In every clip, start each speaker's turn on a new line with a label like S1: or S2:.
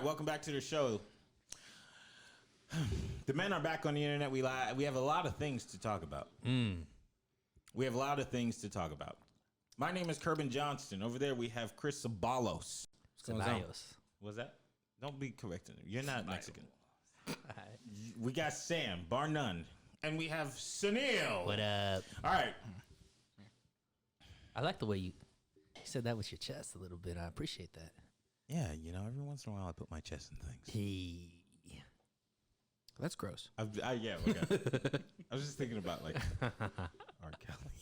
S1: welcome back to the show. The men are back on the internet. We have a lot of things to talk about. We have a lot of things to talk about. My name is Kerbin Johnston. Over there we have Chris Sabalos. Was that? Don't be correcting him. You're not Mexican. We got Sam, bar none. And we have Sunil.
S2: What up?
S1: All right.
S2: I like the way you said that with your chest a little bit. I appreciate that.
S1: Yeah, you know, every once in a while I put my chest in things.
S2: Hey.
S3: That's gross.
S1: Yeah, okay. I was just thinking about like R. Kelly.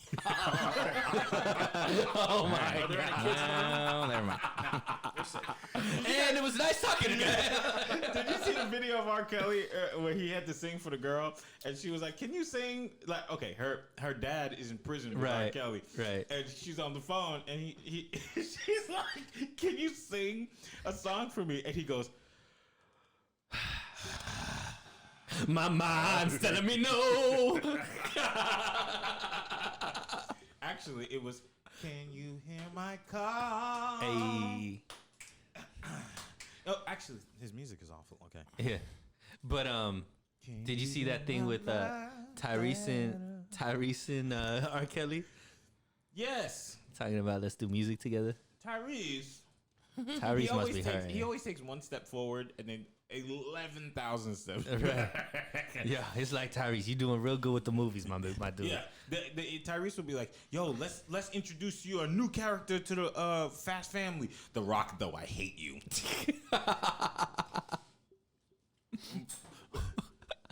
S2: Oh my God.
S3: Oh, never mind.
S2: And it was nice talking to you.
S1: Did you see the video of R. Kelly where he had to sing for the girl and she was like, "Can you sing?" Like, okay, her dad is in prison with R. Kelly,
S2: right?
S1: And she's on the phone and he she's like, "Can you sing a song for me?" And he goes,
S2: "My mind's telling me no."
S1: Actually, it was, "Can you hear my call?"
S2: Hey.
S1: Oh, actually, his music is awful. Okay.
S2: Yeah. But did you see that thing with Tyrese and R. Kelly?
S1: Yes.
S2: Talking about let's do music together.
S1: Tyrese
S2: Must be hurt.
S1: He always takes one step forward and then 11,000 steps.
S2: Right. Yeah, it's like, Tyrese, you doing real good with the movies, my dude.
S1: Yeah, Tyrese would be like, "Yo, let's introduce you a new character to the Fast Family. The Rock, though, I hate you."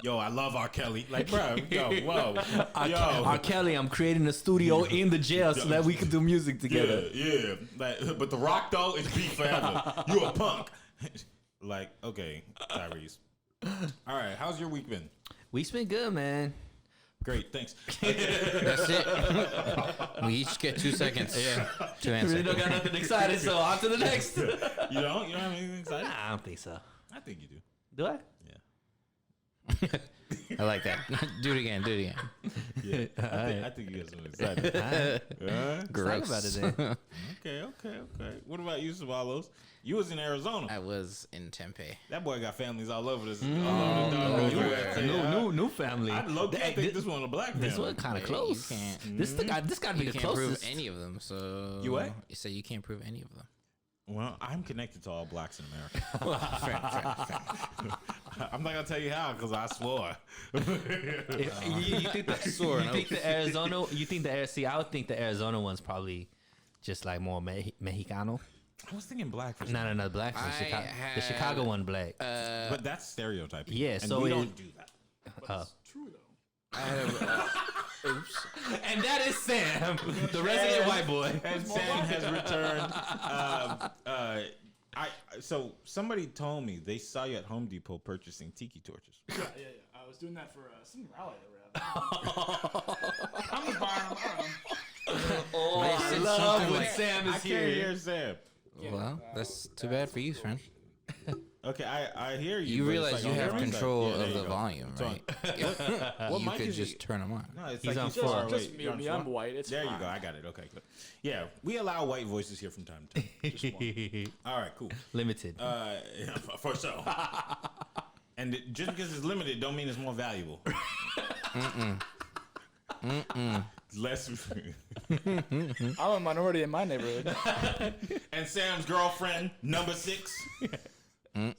S1: Yo, I love R. Kelly. Like, bro, yo, whoa,
S2: R. Kelly, I'm creating a studio in the jail so that we can do music together.
S1: Yeah. Like, but The Rock, though, is beef forever. You a punk. Like, okay, Tyrese. All right, how's your week been?
S2: Week's been good, man.
S1: Great, thanks.
S3: That's it. We each get 2 seconds to answer.
S2: We don't got nothing excited, so on to the next.
S1: You don't have anything exciting?
S2: Nah, I don't think so.
S1: I think you do.
S2: Do I?
S1: Yeah.
S3: I like that. Do it again.
S1: Yeah, I think you got something exciting.
S3: Gross.
S2: Talk about it then.
S1: Okay. What about you, Savalos? You was in Arizona.
S3: I was in Tempe.
S1: That boy got families all over this. All over the dog.
S2: New family.
S1: I low-key think this one a black family.
S2: This one kind of close.
S3: You can't.
S2: This got to be
S3: You
S2: the
S3: can't prove
S2: closest.
S3: any of them. So
S1: You what?
S3: You say you can't prove any of them.
S1: Well, I'm connected to all blacks in America.
S3: Fair.
S1: I'm not gonna tell you how because I swore.
S2: You think the Arizona? You think the see? I would think the Arizona one's probably just like more Mexicano.
S1: I was thinking black for
S2: No, black. The Chicago one black.
S1: but that's stereotyping.
S2: Yeah,
S1: and
S2: so
S1: we
S2: it-
S1: don't do that.
S4: True though.
S3: I have, oops.
S2: And that is Sam, the resident white boy.
S1: And Sam has returned. So somebody told me they saw you at Home Depot purchasing tiki torches.
S4: Yeah. I was doing that for some rally that we're having. I'm just buying them. I don't know.
S2: I love when Sam
S1: I
S2: is
S1: can't
S2: here.
S1: hear Sam.
S3: Well, that's too bad for you, friend.
S1: Okay, I hear you.
S3: You
S1: but it's
S3: realize
S1: like
S3: you
S1: on
S3: have
S1: every side.
S3: control
S1: Yeah, there
S3: of
S1: you
S3: the
S1: go.
S3: volume,
S1: It's on-
S3: right?
S1: What
S3: You
S1: mic
S3: could
S1: is
S3: just
S1: it?
S3: turn them on.
S1: No, it's
S2: He's
S1: like
S2: on
S1: you
S2: four.
S1: are.
S4: Just
S1: Wait,
S4: mute
S1: you're on
S4: me.
S1: four?
S4: I'm white. It's
S1: There
S4: fine.
S1: you go. I got it. Okay, good. Yeah, we allow white voices here from time to time.
S4: Just one.
S1: All right, cool.
S2: Limited.
S1: For sure. And just because it's limited, don't mean it's more valuable. Less.
S4: I'm a minority in my neighborhood.
S1: And Sam's girlfriend, number 6,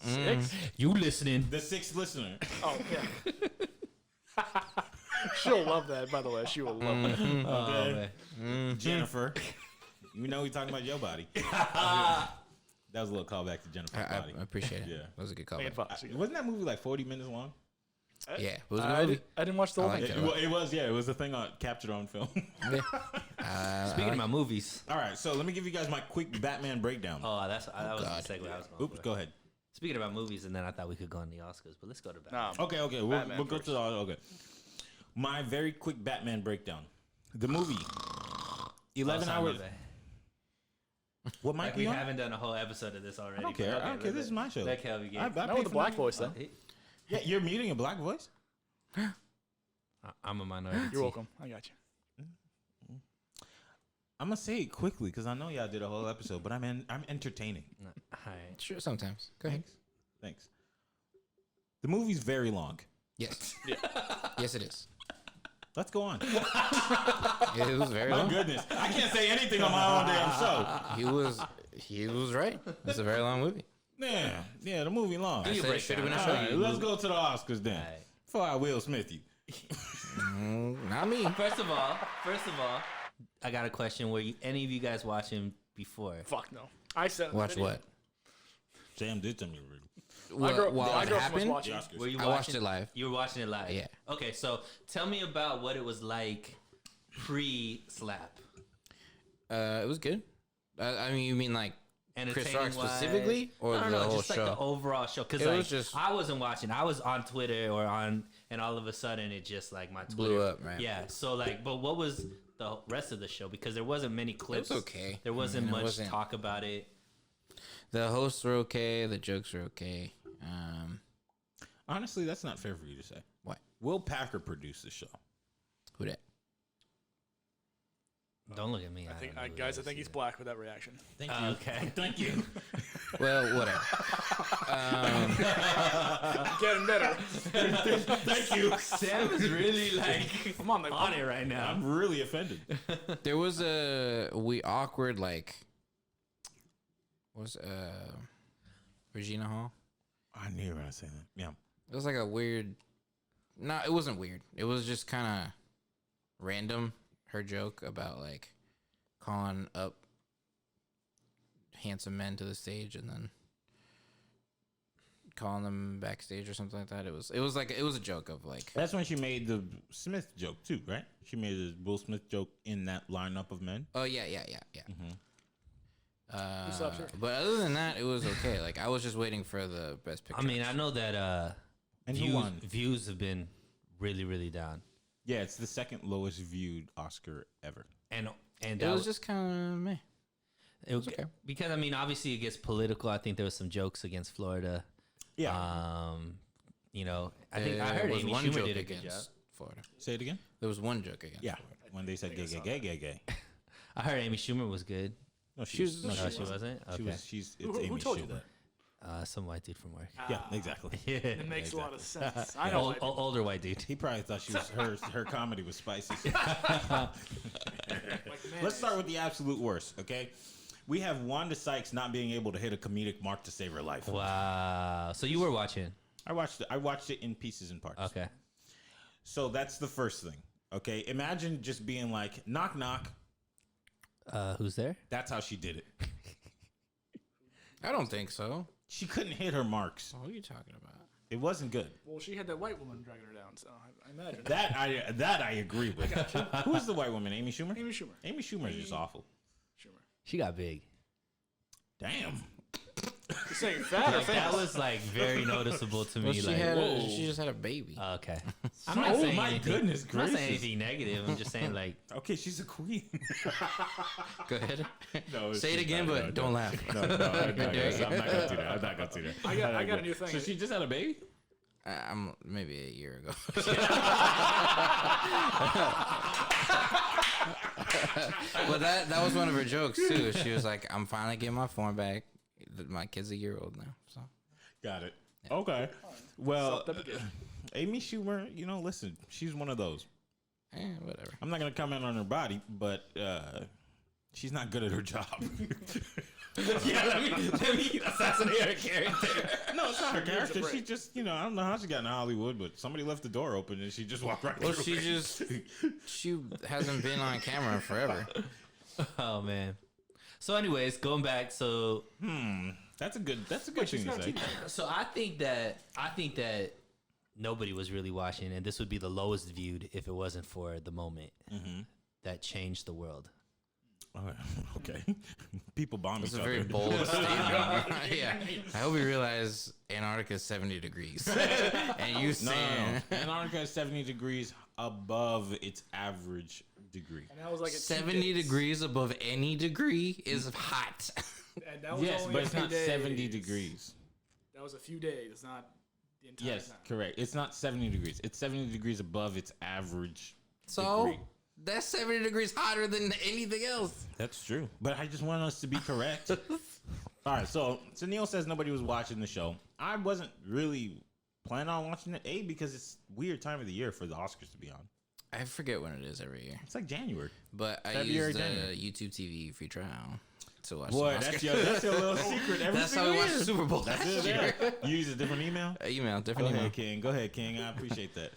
S4: 6?
S2: You listening?
S1: the 6th listener.
S4: Oh yeah. She'll love that. By the way, she will love that.
S1: Okay.
S2: man.
S1: Jennifer. You know we talking about your body. That was a little callback to Jennifer's body.
S3: I appreciate it.
S1: Yeah.
S3: That was a good call.
S4: Megan Fox.
S1: Wasn't that movie like 40 minutes long?
S3: Yeah, it was a
S4: I,
S3: good movie.
S4: I didn't watch the whole
S3: I
S4: thing.
S3: like
S1: It was, yeah. It was a thing captured on film.
S2: Speaking about movies.
S1: All right, so let me give you guys my quick Batman breakdown.
S2: Oh, that was
S3: God.
S2: the segue I was going
S1: Oops,
S2: for.
S1: go ahead.
S2: Speaking about movies, and then I thought we could go on the Oscars, but let's go to Batman.
S4: Nah,
S1: Okay, we'll
S4: Batman
S1: go to the okay. My very quick Batman breakdown. The movie, 11 hours. What might
S2: Like
S1: be
S2: we
S1: on?
S2: haven't done a whole episode of this already.
S1: I don't care.
S2: but
S1: I don't care. This is my show.
S2: Let Kelby get.
S1: I
S4: not
S1: pay
S4: with the
S1: for
S4: black
S1: my-
S4: voice though.
S1: Yeah, you're meeting a black voice.
S2: I'm a minority.
S4: You're welcome. I got you.
S1: I'm gonna say it quickly because I know y'all did a whole episode, but I'm entertaining.
S2: All right.
S3: Sure, sometimes. Go ahead.
S1: Thanks. The movie's very long.
S3: Yes. Yes, it is.
S1: Let's go on.
S3: It was very
S1: My
S3: long.
S1: goodness. I can't say anything on my own damn show.
S3: He was right. It's a very long movie.
S1: Yeah, the movie long.
S3: I said it should have been a
S1: All
S3: show.
S1: right, let's go to the Oscars then.
S2: All right.
S1: Before I Will Smith you.
S3: Not me.
S2: First of all, I got a question. Were any of you guys watching before?
S4: Fuck no. I said
S3: Watch what?
S1: Sam did tell me already.
S4: My girl,
S3: While
S4: my
S3: it
S4: girlfriend was
S3: happened,
S4: watching.
S1: The Oscars.
S2: Were you
S3: I watched it live.
S2: You were watching it live?
S3: Yeah.
S2: Okay, so tell me about what it was like pre-slap.
S3: It was good. I mean, you mean like Chris Rock
S2: Entertaining-wise?
S3: specifically, or
S2: No,
S3: the whole
S2: just
S3: show?
S2: like the overall show. Because
S3: It
S2: like,
S3: was just-
S2: I wasn't watching. I was on Twitter and all of a sudden it just like my Twitter
S3: Blew up, right?
S2: Yeah. So like, but what was the rest of the show? Because there wasn't many clips.
S3: It was okay.
S2: There wasn't
S3: I mean, it
S2: much
S3: wasn't-
S2: talk about it.
S3: The hosts were okay. The jokes were okay.
S1: Honestly, that's not fair for you to say.
S3: What?
S1: Will Packer produced the show.
S3: Who that?
S2: Don't look at me.
S4: I think,
S2: don't know who
S4: guys,
S2: that
S4: I think
S2: is
S4: he's black with that reaction.
S1: Thank you.
S2: Okay.
S1: Thank you.
S3: Well, whatever.
S4: Getting better.
S1: Thank you.
S2: Sam is really like
S4: I'm on the
S2: on it right now.
S1: I'm really offended.
S3: There was a awkward like. Regina Hall?
S1: I knew you were gonna say that. Yeah.
S3: It was like a weird. No, it wasn't weird. It was just kind of random. Her joke about like calling up handsome men to the stage and then calling them backstage or something like that. It was a joke of like.
S1: That's when she made the Smith joke too, right? She made the Will Smith joke in that lineup of men.
S3: Oh yeah.
S4: Who stops her?
S3: But other than that, it was okay. Like I was just waiting for the best picture.
S2: I mean, I know that
S1: And who won?
S2: views have been really, really down,
S1: Yeah, it's the second lowest viewed Oscar ever.
S2: and
S3: it
S2: that
S3: was just kind of meh.
S2: it was
S3: okay.
S2: because I mean, obviously it gets political. I think there was some jokes against Florida.
S1: Yeah.
S2: You know, I think I heard
S3: There was
S2: Amy
S3: one
S2: Schumer
S3: joke
S2: did a good job.
S3: against Florida.
S1: Say it again.
S3: There was one joke against.
S1: Yeah.
S3: Florida.
S1: When they said gay.
S2: I heard Amy Schumer was good.
S1: No,
S3: She was-
S1: no,
S2: No,
S1: she
S2: she
S1: wasn't.
S2: wasn't. Okay.
S1: She was. She's. It's
S4: Who
S1: Amy
S4: told you
S1: Schumer.
S4: that?
S2: Some white dude from work.
S1: Yeah, exactly.
S2: Yeah.
S4: It makes a lot of sense. I know.
S2: Older white dude.
S1: He probably thought she was her comedy was spicy.
S4: Like,
S1: Let's start with the absolute worst, okay? We have Wanda Sykes not being able to hit a comedic mark to save her life.
S2: Wow. So you were watching?
S1: I watched it in pieces and parts.
S2: Okay.
S1: So that's the first thing. Okay? Imagine just being like, knock knock.
S2: Who's there?
S1: That's how she did it.
S3: I don't think so.
S1: She couldn't hit her marks.
S3: What are you talking about?
S1: It wasn't good.
S4: Well, she had that white woman dragging her down, so I imagine.
S1: That I agree with. Who is the white woman? Amy Schumer?
S4: Amy Schumer.
S1: Amy Schumer is just awful.
S4: Schumer.
S2: She got big.
S1: Damn.
S4: You're saying fat or
S2: Like, that
S4: famous?
S2: was like very noticeable to me.
S3: Well, she
S2: like,
S3: she just had a baby.
S2: okay.
S1: I'm not saying my goodness
S2: I'm not saying
S1: gracious.
S2: anything negative. I'm just saying like
S1: Okay, she's a queen.
S3: Go ahead.
S1: No,
S3: Say it
S1: she's
S3: again,
S1: not.
S3: but don't laugh.
S1: No, I'm not gonna do that. I'm not gonna do that.
S4: I got a new thing.
S1: So she just had a baby?
S3: I'm maybe a year ago. But that was one of her jokes too. She was like, "I'm finally getting my phone back. My kid's a year old now." So
S1: Got it. Okay. Well,
S4: Sucked up again.
S1: Amy Schumer, listen, she's one of those.
S3: whatever.
S1: I'm not gonna comment on her body, but she's not good at her job.
S2: yeah. Let me assassinate her character.
S1: No, it's not her character.
S4: break.
S1: She just, I don't know how she got in Hollywood, but somebody left the door open and she just walked right
S3: Well,
S1: through.
S3: she hasn't been on camera forever.
S2: Oh man. So, anyways, going back. So,
S1: That's a good thing to say.
S2: so I think that nobody was really watching, and this would be the lowest viewed if it wasn't for the moment that changed the world.
S1: Okay. People bomb
S3: It's
S1: each
S3: a
S1: other.
S3: very bold statement. Yeah. I hope you realize Antarctica is 70 degrees. And you
S1: No,
S3: saying
S1: Antarctica is 70 degrees above its average degree.
S4: And that was like a
S3: 70 degrees above any degree is hot.
S4: And that was
S1: Yes,
S4: only
S1: but
S4: a
S1: it's
S4: few
S1: not
S4: days.
S1: 70 degrees.
S4: That was a few days. It's not the entire
S1: Yes,
S4: time.
S1: correct. It's not 70 degrees. It's 70 degrees above its average
S3: So
S1: degree.
S3: that's 70 degrees hotter than anything else.
S1: That's true. But I just want us to be correct. All right, so Neil says nobody was watching the show. I wasn't really planning on watching it, because it's weird time of the year for the Oscars to be on.
S3: I forget when it is every year,
S1: It's like January.
S3: but I
S1: February,
S3: use the
S1: January.
S3: YouTube TV free trial to watch.
S1: Boy,
S3: the
S1: that's
S3: Oscars.
S1: your little secret. Every
S3: That's how
S1: single
S3: we watched
S1: year.
S3: the Super Bowl
S1: That's
S3: last
S1: it.
S3: year.
S1: Yeah. You use a different email?
S3: Email,
S1: Go
S3: different email.
S1: ahead, King. Go ahead, King. I appreciate that.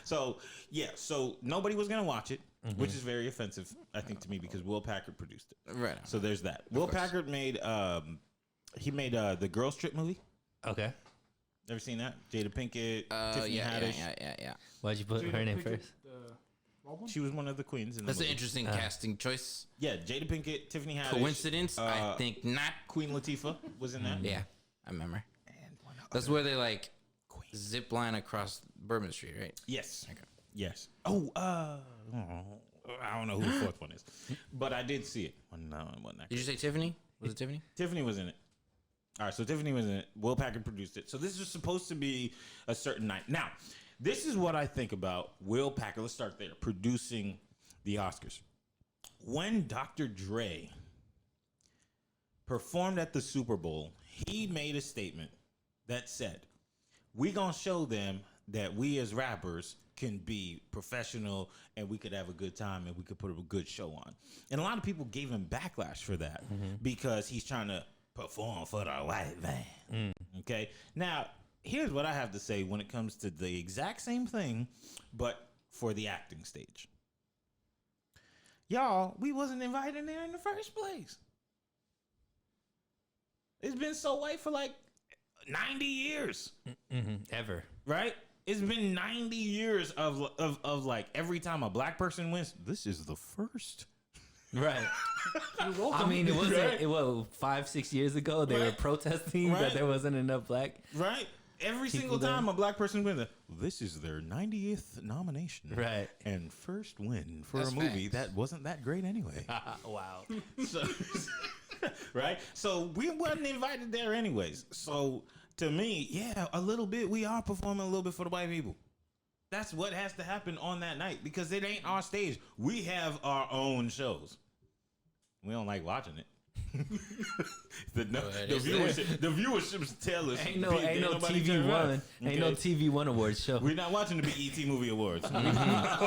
S1: So, yeah. So, nobody was going to watch it, which is very offensive, I think, to me, because Will Packard produced it.
S3: Right.
S1: So, there's that. Will Packard made, he made the Girls Trip movie.
S2: Okay.
S1: Ever seen that? Jada Pinkett, Tiffany Haddish.
S3: Yeah.
S2: Why'd you put her name first?
S1: She was one of the queens in the
S3: That's an
S1: movie.
S3: interesting casting choice.
S1: Yeah, Jada Pinkett, Tiffany Haddish.
S3: Coincidence? I think not.
S1: Queen Latifah was in that.
S3: Yeah, I remember. That's where they like zip line across Bourbon Street, right?
S1: Yes.
S3: Okay.
S1: Yes. Oh, I don't know who the fourth one is, but I did see it.
S3: Did you say Tiffany? Was it Tiffany?
S1: Tiffany was in it. All right, so Tiffany was in it. Will Packard produced it. So this is supposed to be a certain night. Now, this is what I think about Will Packard. Let's start there. Producing the Oscars. When Dr. Dre performed at the Super Bowl, he made a statement that said, "We gonna show them that we as rappers can be professional and we could have a good time and we could put a good show on." And a lot of people gave him backlash for that because he's trying to perform for the white man. Okay. Now, here's what I have to say when it comes to the exact same thing, but for the acting stage. Y'all, we wasn't invited there in the first place. It's been so white for like 90 years.
S2: Ever.
S1: Right? It's been 90 years of like every time a black person wins, this is the first.
S2: Right. I mean, it wasn't. It was 5-6 years ago. They were protesting that there wasn't enough black.
S1: Right. Every
S2: people
S1: single
S2: there.
S1: time a black person wins, this is their 90th nomination.
S2: Right.
S1: And first win for
S3: That's
S1: a movie
S3: facts.
S1: that wasn't that great anyway.
S2: Wow.
S1: So, right? So we wasn't invited there anyways. So to me, yeah, a little bit, we are performing a little bit for the white people. That's what has to happen on that night because it ain't our stage. We have our own shows. We don't like watching it. the viewerships tell us
S2: Ain't no
S1: nobody
S2: TV
S1: turn around.
S2: One. Ain't no TV One awards show.
S1: We're not watching the BET Movie Awards. We're not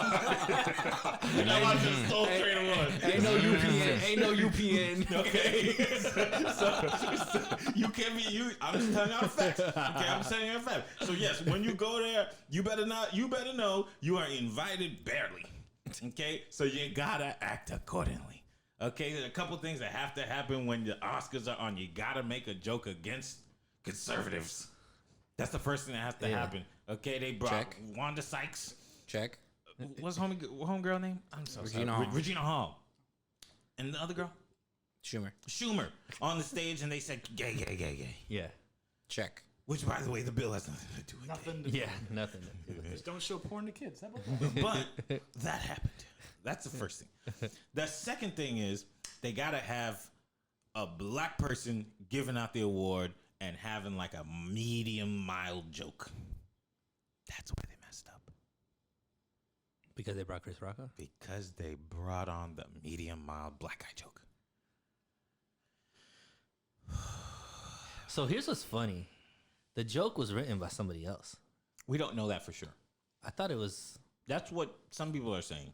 S1: watching the Soul Train Awards.
S2: Ain't no UPN. Ain't no UPN.
S1: Okay, so you can't be you. I'm just telling you the facts. Okay, I'm just telling you the facts. So yes, when you go there, you better know you are invited barely. Okay, so you gotta act accordingly. Okay, there's a couple things that have to happen when the Oscars are on. You gotta make a joke against conservatives. That's the first thing that has to happen. Okay, they brought
S3: Check.
S1: Wanda Sykes.
S3: Check.
S1: What's homegirl name? I'm so
S3: Regina
S1: sorry.
S3: Hall.
S1: Regina Hall. And the other girl?
S3: Schumer.
S1: On the stage, and they said gay.
S2: Yeah.
S3: Check.
S1: Which, by the way, the bill has nothing to do with
S4: Nothing. To
S2: Yeah. Nothing.
S4: Just don't show porn to kids. How about that?
S1: it. But that happened. That's the first thing. The second thing is they gotta have a black person giving out the award and having like a medium mild joke. That's where they messed up.
S2: Because they brought Chris Rock on?
S1: Because they brought on the medium mild black guy joke.
S2: So here's what's funny. The joke was written by somebody else.
S1: We don't know that for sure.
S2: I thought it was.
S1: That's what some people are saying.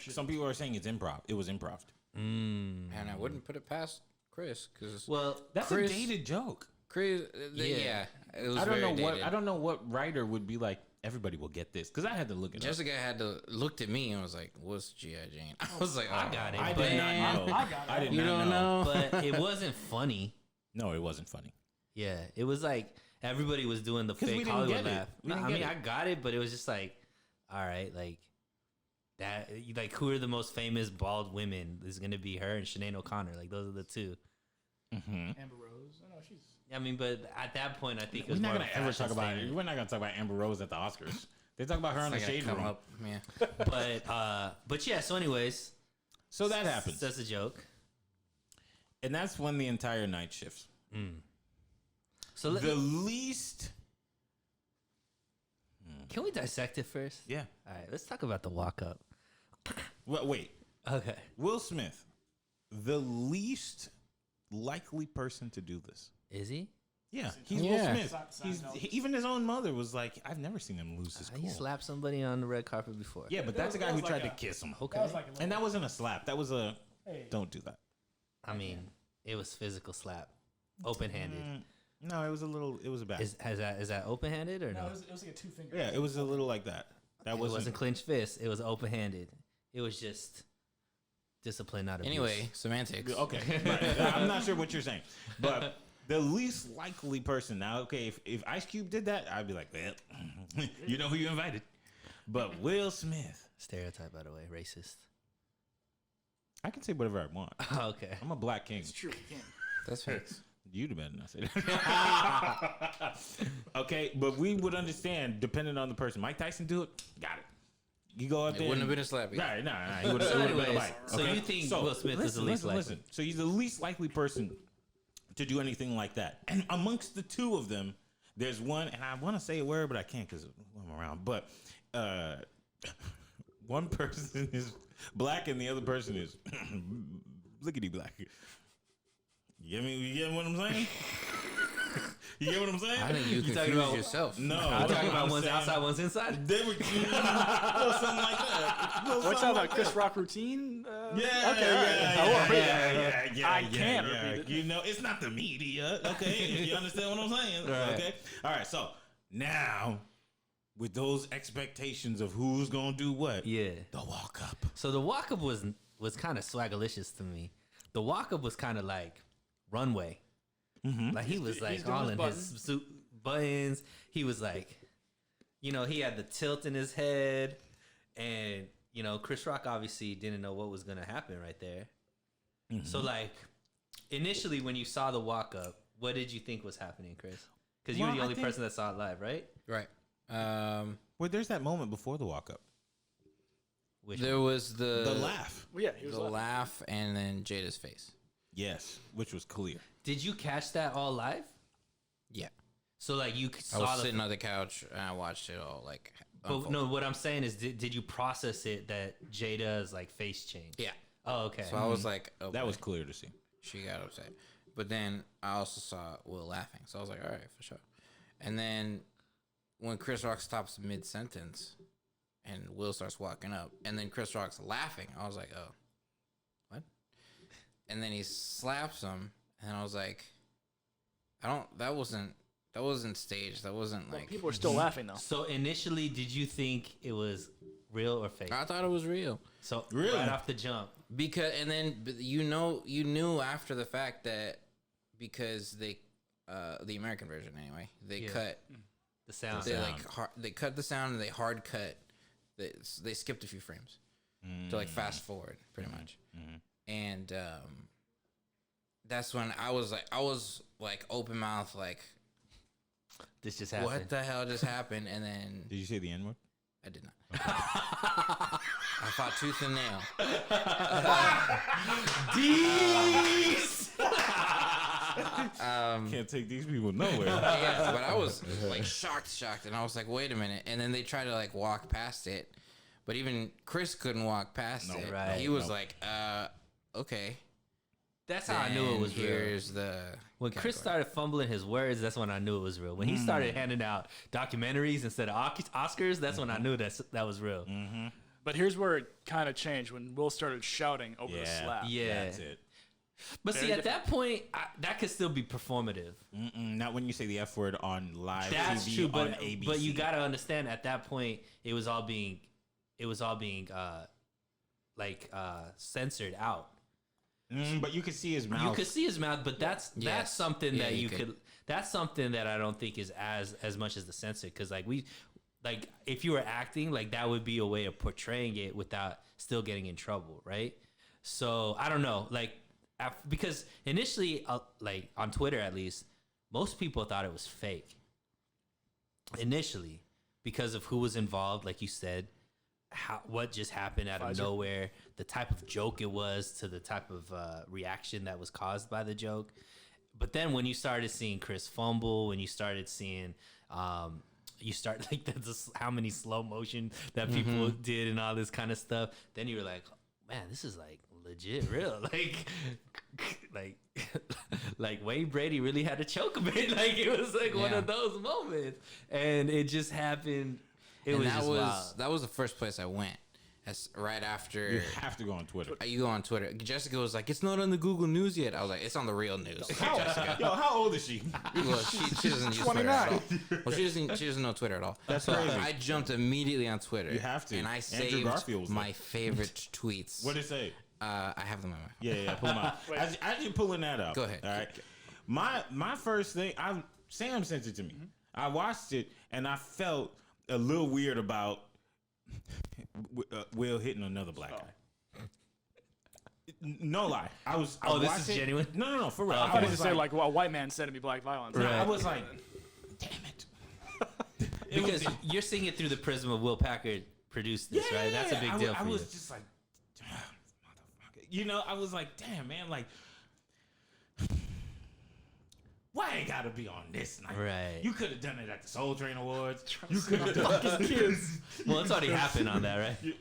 S1: Some people are saying it's improv. It was improv.
S3: And I wouldn't put it past Chris because
S2: Well,
S1: That's
S3: Chris-
S1: a dated joke.
S3: Chris.
S2: Yeah.
S3: It was
S1: I don't
S3: very
S1: know what
S3: dated.
S1: I don't know what writer would be like. Everybody will get this because I had to look it up.
S3: Jessica had to looked at me and was like, "What's G.I. Jane?" I was like,
S2: I got it.
S1: I
S2: but,
S1: did not know.
S4: I got it.
S1: I did
S3: You
S1: not
S3: don't know?
S2: but it wasn't funny.
S1: No, it wasn't funny.
S2: Yeah, it was like everybody was doing the
S1: 'Cause we
S2: fake
S1: didn't
S2: Hollywood
S1: get it.
S2: laugh.
S1: We
S2: No,
S1: didn't
S2: I
S1: get
S2: mean,
S1: it.
S2: I got it, but it was just like, all right, like that. Like, who are the most famous bald women? Is going to be her and Sinead O'Connor. Like, those are the two.
S4: Amber Rose. I know she's.
S2: I mean, but at that point, I think it
S1: We're
S2: was
S1: not
S2: more
S1: gonna
S2: of a
S1: ever
S2: fashion
S1: talk about it.
S2: statement.
S1: We're not gonna talk about Amber Rose at the Oscars. They talk about her on the
S3: I gotta
S1: shade
S3: come
S1: room.
S3: up. Yeah.
S2: But yeah. So, anyways,
S1: So that happens,
S2: that's a joke.
S1: and that's when the entire night shifts.
S2: So
S1: The least,
S2: can we dissect it first?
S1: yeah.
S2: All right, let's talk about the walk up.
S1: Wait,
S2: Okay.
S1: Will Smith, the least likely person to do this.
S2: Is he?
S1: Yeah, he's
S3: Yeah.
S1: Will Smith. Even his own mother was like, I've never seen him lose his cool.
S2: He slapped somebody on the red carpet before.
S1: Yeah, but that's a guy who tried to kiss him.
S2: Okay.
S1: And that wasn't a slap. That was a don't do that.
S2: I mean, it was physical slap, open-handed.
S1: No, it was a bad.
S2: Is that open-handed or no?
S4: No, it was like a 2 finger.
S1: Yeah, it was a little like that. That
S2: It wasn't clenched fist. It was open-handed. It was just discipline, not abuse.
S3: Anyway, semantics.
S1: Okay, right. I'm not sure what you're saying, but the least likely person. Now, okay, if Ice Cube did that, I'd be like, well, you know who you invited. But Will Smith,
S2: Stereotype, by the way, racist.
S1: I can say whatever I want.
S2: Okay.
S1: I'm a black king.
S4: It's true. You can.
S3: That's facts.
S1: You'd have better not say that. Okay, but we would understand depending on the person. Mike Tyson do it, got it. You go out
S3: It
S1: there.
S3: wouldn't have been a slap.
S1: Right, no, he would have
S2: So
S1: been a
S2: anyways,
S1: bite.
S2: so you think Will Smith is the least likely?
S1: Listen. So he's the least likely person to do anything like that. And amongst the two of them, there's one, and I want to say a word, but I can't because I'm around. But one person is black and the other person is blickety black. You get what I'm saying? You get what I'm saying?
S3: I think you
S2: talking
S3: confused
S2: about-
S3: yourself.
S1: No,
S2: I'm talking about
S1: I'm
S2: one's
S1: saying-
S2: outside, one's inside.
S1: They were something like that.
S4: What's that about Chris Rock routine?
S1: Yeah,
S4: Okay,
S1: yeah,
S4: I can't repeat it.
S1: You know, it's not the media, okay? If you understand what I'm saying,
S2: Right.
S1: okay? All right, so now with those expectations of who's gonna do what,
S2: Yeah.
S1: the walk up.
S2: So the walk up was kind of swagalicious to me. The walk up was kind of like runway. Like he was like
S4: doing
S2: all
S4: his
S2: in
S4: buttons.
S2: his suit buttons. He was like, you know, he had the tilt in his head, and you know, Chris Rock obviously didn't know what was gonna happen right there. So like, initially when you saw the walk up, what did you think was happening, Chris? Because you were
S1: Well,
S2: the
S1: I
S2: only
S1: think-
S2: person that saw it live, right?
S3: Right.
S1: Well, there's that moment before the walk up.
S2: Which
S3: There was
S1: The laugh.
S4: Well, yeah, he was
S3: the
S4: laughing.
S3: laugh, and then Jada's face.
S1: Yes, which was clear.
S2: did you catch that all live?
S3: Yeah.
S2: So like you
S3: I
S2: saw
S3: was
S2: the
S3: sitting on the couch and I watched it all like.
S2: But
S3: unfold.
S2: no, what I'm saying is, did you process it that Jada's like face changed?
S3: Yeah.
S2: Oh, okay.
S3: So I was like, oh,
S1: That
S3: boy.
S1: was clear to see.
S3: She got upset. But then I also saw Will laughing. So I was like, all right, for sure. And then when Chris Rock stops mid sentence and Will starts walking up, and then Chris Rock's laughing, I was like, oh, what? And then he slaps him, and I was like, that wasn't staged. That wasn't
S4: Well,
S3: like,
S4: people are still laughing though.
S2: So initially, did you think it was real or fake?
S3: I thought it was real.
S2: So
S1: Really?
S2: right off the jump,
S3: Because, and then, you knew after the fact that because they, the American version anyway, they
S2: Yeah.
S3: cut.
S2: the sound.
S3: They they cut the sound and they hard cut. They skipped a few frames to like fast forward pretty much, and that's when I was like open mouth like
S2: This just happened.
S3: what the hell just happened, and then
S1: Did you say the N word?
S3: I did not. I fought tooth and nail.
S1: Can't take these people nowhere.
S3: Yeah, but I was like shocked, and I was like, wait a minute, and then they tried to like walk past it, but even Chris couldn't walk past it.
S2: Right.
S3: He was like, okay.
S2: That's how I knew it was real.
S3: Here's the
S2: When Chris
S3: category.
S2: started fumbling his words, that's when I knew it was real. When he started handing out documentaries instead of Oscars, that's when I knew that was real.
S4: But here's where it kind of changed when Will started shouting over the slap.
S2: Yeah.
S1: That's it.
S2: But see,
S4: Very
S2: at that point, that could still be performative.
S1: Not when you say the F word on live
S2: That's
S1: TV
S2: true,
S1: on
S2: but
S1: ABC.
S2: you gotta understand at that point it was all being censored out.
S1: But you could see his mouth.
S2: You could see his mouth, but that's
S3: Yes.
S2: something
S3: Yeah,
S2: that
S3: you
S2: you
S3: could.
S2: could. That's something that I don't think is as much as the censor, because if you were acting, like that would be a way of portraying it without still getting in trouble, right? So I don't know, because initially, like on Twitter at least, most people thought it was fake. Initially, because of who was involved, like you said, what just happened out of
S4: Pfizer.
S2: nowhere, the type of joke it was to the type of reaction that was caused by the joke. But then when you started seeing Chris fumble, when you started seeing, you start like how many slow motion that people did and all this kind of stuff, then you were like, man, this is like legit real. Like like like Wayne Brady really had to choke a bit. Like it was like one
S3: Yeah.
S2: of those moments, and it just happened. It
S3: And
S2: was
S3: that
S2: just
S3: was
S2: wild.
S3: that was the first place I went. That's right after.
S1: You have to go on Twitter.
S3: You go on Twitter. Jessica was like, "It's not on the Google News yet." I was like, "It's on the real news." Jessica.
S1: Yo, how old is she?
S3: Well, she doesn't use Twitter at all. Well, she doesn't know Twitter at all.
S1: That's
S3: So
S1: crazy.
S3: I jumped immediately on Twitter.
S1: You have to.
S3: And I
S1: Andrew
S3: saved
S1: Garfield was
S3: my
S1: there.
S3: favorite tweets.
S1: What did it say?
S3: I have them on my phone.
S1: Yeah, pull them out. As you're pulling that up.
S3: Go ahead.
S1: All right. My first thing, Sam sent it to me. I watched it and I felt a little weird about Will hitting another black guy. No lie. I was.
S2: Oh, this
S1: watched
S2: is
S1: it.
S2: genuine?
S1: No, for real.
S4: I thought you just say like, well, a white man said it'd be black violence.
S1: No,
S2: Right.
S1: I was like, damn it.
S2: Because you're seeing it through the prism of Will Packard produced this, right? That's a big deal for
S1: I
S2: you.
S1: was just like, damn, motherfucker. You know, I was like, damn, man, like, why ain't gotta be on this night?
S2: Right.
S1: You could have done it at the Soul Train Awards. You could have done it.
S2: Well, it's already happened on that, right?
S1: Did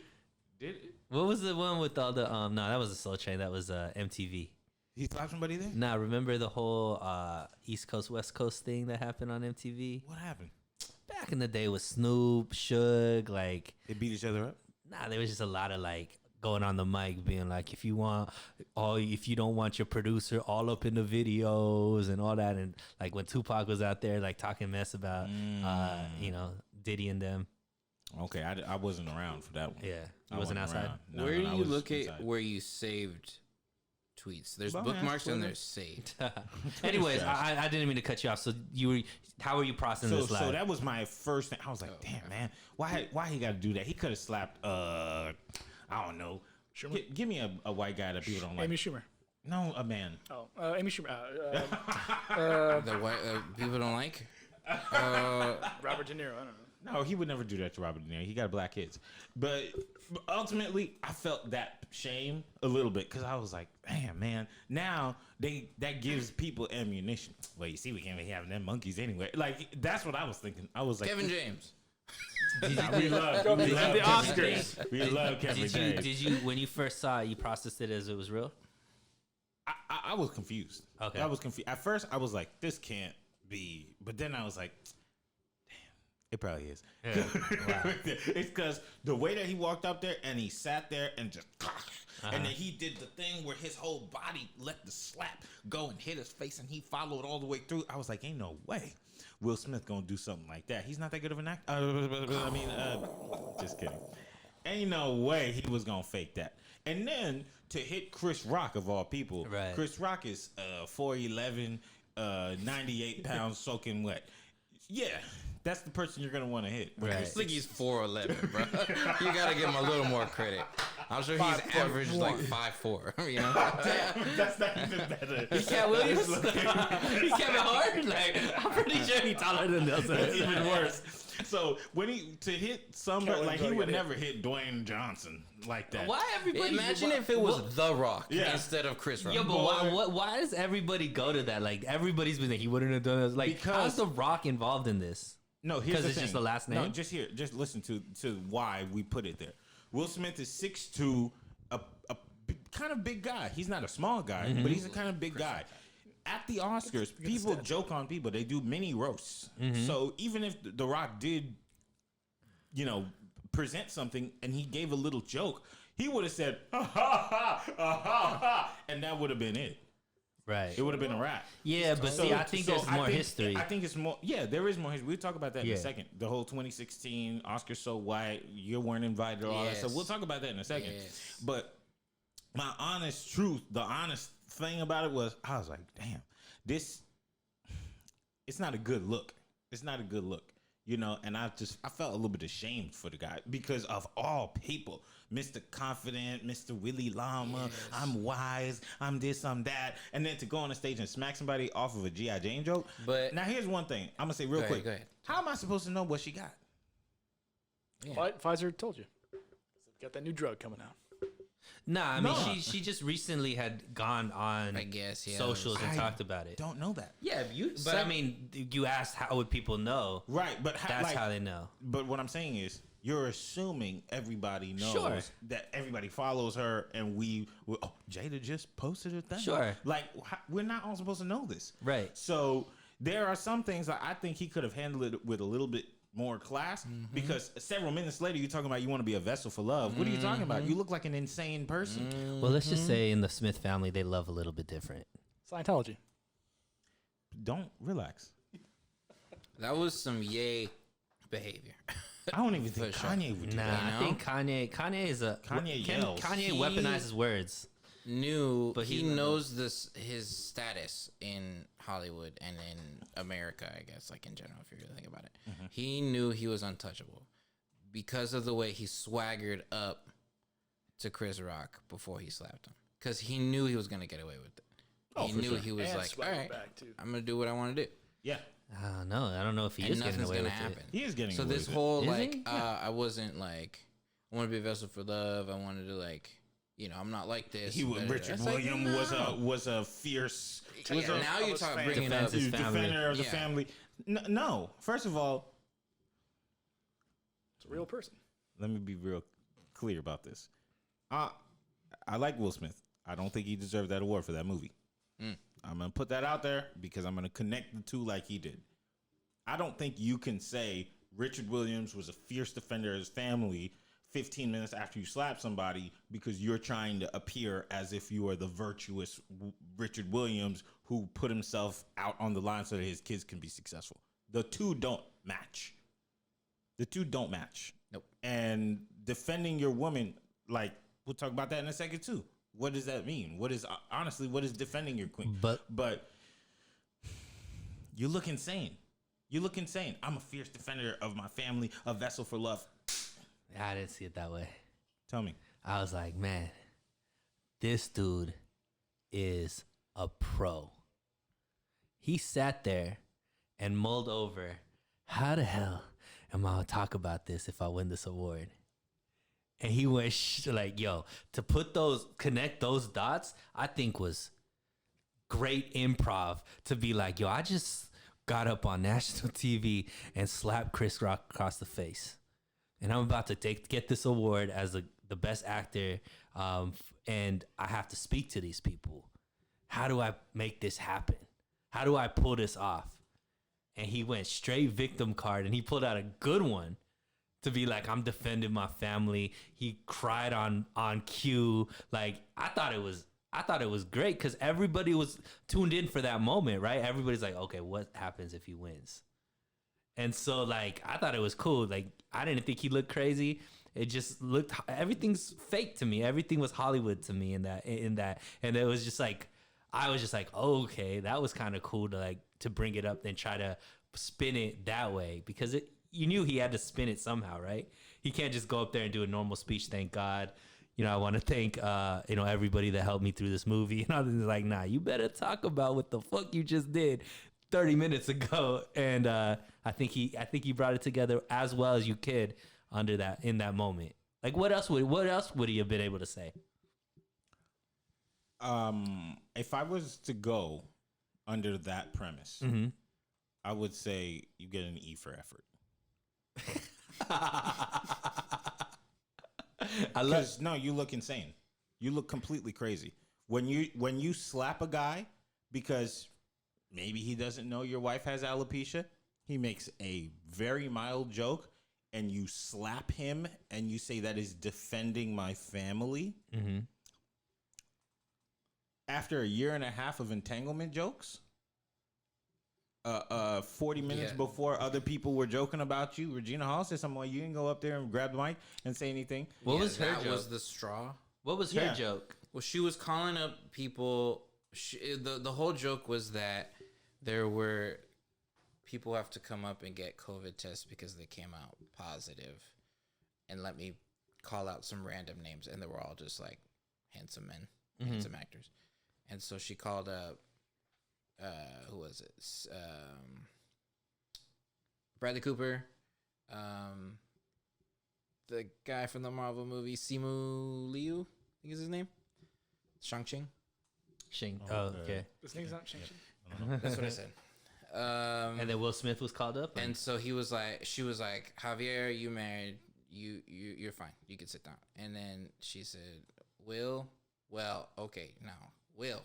S1: it?
S2: What was the one with all the no, that was a Soul Train. That was MTV.
S1: He slapped somebody there?
S2: Nah, remember the whole East Coast West Coast thing that happened on MTV
S1: What happened?
S2: back in the day with Snoop, Suge, like
S1: They beat each other up?
S2: nah, there was just a lot of like going on the mic being like, if you don't want your producer all up in the videos and all that, and like when Tupac was out there like talking mess about Diddy and them.
S1: Okay, I wasn't around for that one.
S2: Yeah,
S1: I
S2: you wasn't outside.
S1: around. No,
S3: Where
S1: no,
S3: do
S1: I
S3: you
S1: was
S3: look at
S1: inside.
S3: where you saved tweets? There's
S1: Bum ass
S3: bookmarks and
S1: Twitter.
S3: there's saved.
S2: Anyways,
S1: trash.
S2: I didn't mean to cut you off. So how were you processing
S1: So,
S2: this live?
S1: so that was my first thing. I was like, damn, man, why he got to do that? He could have slapped, I don't know.
S4: Schumer?
S1: Give me a white guy that people don't like.
S4: Amy Schumer.
S1: No, a man.
S4: Oh, Amy Schumer.
S3: The white people don't like.
S4: Robert De Niro. I don't know.
S1: No, he would never do that to Robert De Niro. He got black kids. But ultimately, I felt that shame a little bit because I was like, damn, man. Now that gives people ammunition. Well, you see, we can't be having them monkeys anyway. Like, that's what I was thinking. I was like,
S3: Kevin James.
S1: we love
S4: the
S1: Kevin
S4: Oscars.
S1: James. We love Kevin James.
S2: Did you when you first saw it, you processed it as it was real?
S1: I was confused.
S2: Okay.
S1: I was confused. At first, I was like, this can't be. But then I was like, damn, it probably is. It's because the way that he walked up there and he sat there and just, and then he did the thing where his whole body let the slap go and hit his face and he followed all the way through. I was like, ain't no way Will Smith gonna do something like that. He's not that good of an actor. I mean, just kidding. Ain't no way he was gonna fake that. And then to hit Chris Rock of all people,
S2: Right.
S1: Chris Rock is 4'11", 98 pounds, soaking wet. Yeah, that's the person you're gonna want to hit.
S2: Right.
S3: I think he's 4'11", bro. You gotta give him a little more credit. I'm sure he's averaged like 5'4", you know?
S1: That's not even better.
S2: Cat Williams? He Kevin Hart? Like, I'm pretty sure he's taller than
S1: That's
S2: Nelson.
S1: even worse. So when to hit somebody,
S4: Can't
S1: like
S4: let
S1: he
S4: him
S1: would
S4: go get
S1: never hit Dwayne Johnson like that.
S2: Why everybody?
S3: Imagine if it was The Rock
S1: Yeah.
S3: instead of Chris Rock.
S2: Yeah, but why does everybody go to that? Like, everybody's been like, he wouldn't have done this. Like,
S1: Because-
S2: how's The Rock involved in this?
S1: No, here's
S2: 'Cause
S1: the
S2: it's
S1: thing.
S2: just the last
S1: No,
S2: name?
S1: just listen to why we put it there. Will Smith is 6'2", a kind of big guy. He's not a small guy, but he's a kind of big guy. At the Oscars, people joke on people. They do mini roasts. So even if The Rock did, present something and he gave a little joke, he would have said, ha ha ha, ha ha, and that would have been it.
S2: Right.
S1: It would have been a wrap.
S2: Yeah, but see, I think there's more history.
S1: I think it's more. Yeah, there is more history. We'll talk about that in
S2: Yeah.
S1: a second. The whole 2016 Oscar so white, you weren't invited, all that stuff.
S3: Yes.
S1: We'll talk about that in a second.
S3: Yes.
S1: But my honest truth, the honest thing about it was, I was like, damn, it's not a good look. It's not a good look. And I felt a little bit ashamed for the guy because of all people, Mr. Confident, Mr. Willie Llama,
S3: Yes.
S1: I'm wise, I'm this, I'm that. And then to go on the stage and smack somebody off of a G.I. Jane joke.
S3: But-
S1: now here's one thing I'm going to say real
S3: Go ahead,
S1: quick.
S3: go ahead.
S1: How am I supposed to know what she got?
S4: Pfizer told you. Got that new drug coming out.
S2: Nah, I mean,
S1: No.
S2: she just recently had gone on
S3: I guess, yeah.
S2: socials and
S1: I
S2: talked about it.
S1: Don't know that.
S2: Yeah, but I mean, you asked how would people know?
S1: Right, but
S2: That's how they know.
S1: But what I'm saying is, you're assuming everybody knows
S2: Sure.
S1: that everybody follows her, and oh, Jada just posted a thing.
S2: Sure.
S1: Like, we're not all supposed to know this.
S2: Right.
S1: So there are some things that I think he could have handled it with a little bit more class, because several minutes later you're talking about you want to be a vessel for love. What are you talking about? You look like an insane person.
S2: Well, let's just say in the Smith family, they love a little bit different.
S4: Scientology.
S1: Don't relax.
S3: That was some yay behavior.
S1: I don't even think
S3: For sure.
S1: Kanye would do
S2: Nah,
S1: that.
S2: I think Kanye is a
S1: Kanye yells.
S2: Kanye weaponizes words.
S3: Knew,
S2: But
S3: he
S2: he's not-
S3: knows his status in Hollywood and in America, I guess, like in general, if you really think about it. He knew he was untouchable because of the way he swaggered up to Chris Rock before he slapped him. Because he knew he was going to get away with it.
S1: Oh,
S3: He
S1: for
S3: knew
S1: sure.
S3: he was
S4: And
S3: like, all
S4: swaggered
S3: right,
S4: back, too.
S3: I'm going to do what I want to do.
S1: Yeah,
S2: No, I don't know if he
S3: And
S2: is getting
S3: nothing's
S2: away
S3: going
S2: with
S3: to happen.
S2: it.
S1: he is getting
S3: So
S1: away
S3: this
S1: with
S3: whole
S2: Is
S3: like
S2: he?
S3: I wasn't like I want to be a vessel for love. I wanted to like I'm not like this.
S1: it. Richard
S3: It's like,
S1: William
S3: no.
S1: was a fierce
S3: Yeah, now you're talking bringing up
S2: Defense his family.
S1: defender of the
S3: Yeah.
S1: family. No, first of all,
S4: It's a real person.
S1: let me be real clear about this. I like Will Smith. I don't think he deserved that award for that movie. I'm going to put that out there because I'm going to connect the two like he did. I don't think you can say Richard Williams was a fierce defender of his family 15 minutes after you slap somebody because you're trying to appear as if you are the virtuous Richard Williams who put himself out on the line so that his kids can be successful. The two don't match. The two don't match.
S3: Nope.
S1: And defending your woman, like, we'll talk about that in a second too. What does that mean? What is defending your queen? But you look insane. You look insane. I'm a fierce defender of my family, a vessel for love.
S2: I didn't see it that way.
S1: Tell me.
S2: I was like, man, this dude is a pro. He sat there and mulled over, how the hell am I gonna talk about this if I win this award? And he went like, yo, to connect those dots, I think was great improv to be like, yo, I just got up on national TV and slapped Chris Rock across the face. And I'm about to get this award as the best actor, and I have to speak to these people. How do I make this happen? How do I pull this off? And he went straight victim card, and he pulled out a good one to be like, I'm defending my family. He cried on cue. Like, I thought it was great because everybody was tuned in for that moment, right? Everybody's like, okay, what happens if he wins? And so, like, I thought it was cool. Like, I didn't think he looked crazy. It just looked, everything's fake to me. Everything was Hollywood to me in that. And it was just like, I was just like, oh, okay, that was kind of cool to bring it up and try to spin it that way because you knew he had to spin it somehow, right? He can't just go up there and do a normal speech. Thank God. I want to thank, everybody that helped me through this movie. And I was like, nah, you better talk about what the fuck you just did 30 minutes ago. And I think he brought it together as well as you could in that moment. Like, what else would he have been able to say?
S1: If I was to go under that premise, I would say you get an E for effort. No, you look insane. You look completely crazy when you slap a guy because maybe he doesn't know your wife has alopecia. He makes a very mild joke, and you slap him, and you say that is defending my family.
S2: Mm-hmm.
S1: After a year and a half of entanglement jokes. 40 minutes before other people were joking about you, Regina Hall said something like, you didn't go up there and grab the mic and say anything.
S2: What was her
S3: that
S2: joke?
S3: was the straw.
S2: What was her joke?
S3: Well, she was calling up people. The whole joke was that there were people who have to come up and get COVID tests because they came out positive. And let me call out some random names. And they were all just like handsome men, handsome actors. And so she called up, who was it? Bradley Cooper, the guy from the Marvel movie, Simu Liu, I think is his name. Shang-Chi.
S2: Shing. Oh, okay.
S4: His name's not Shang.
S3: That's what I said.
S2: And then Will Smith was called up.
S3: And so she was like, Javier, you married you're fine. You can sit down. And then she said, Will, well, okay, now, Will.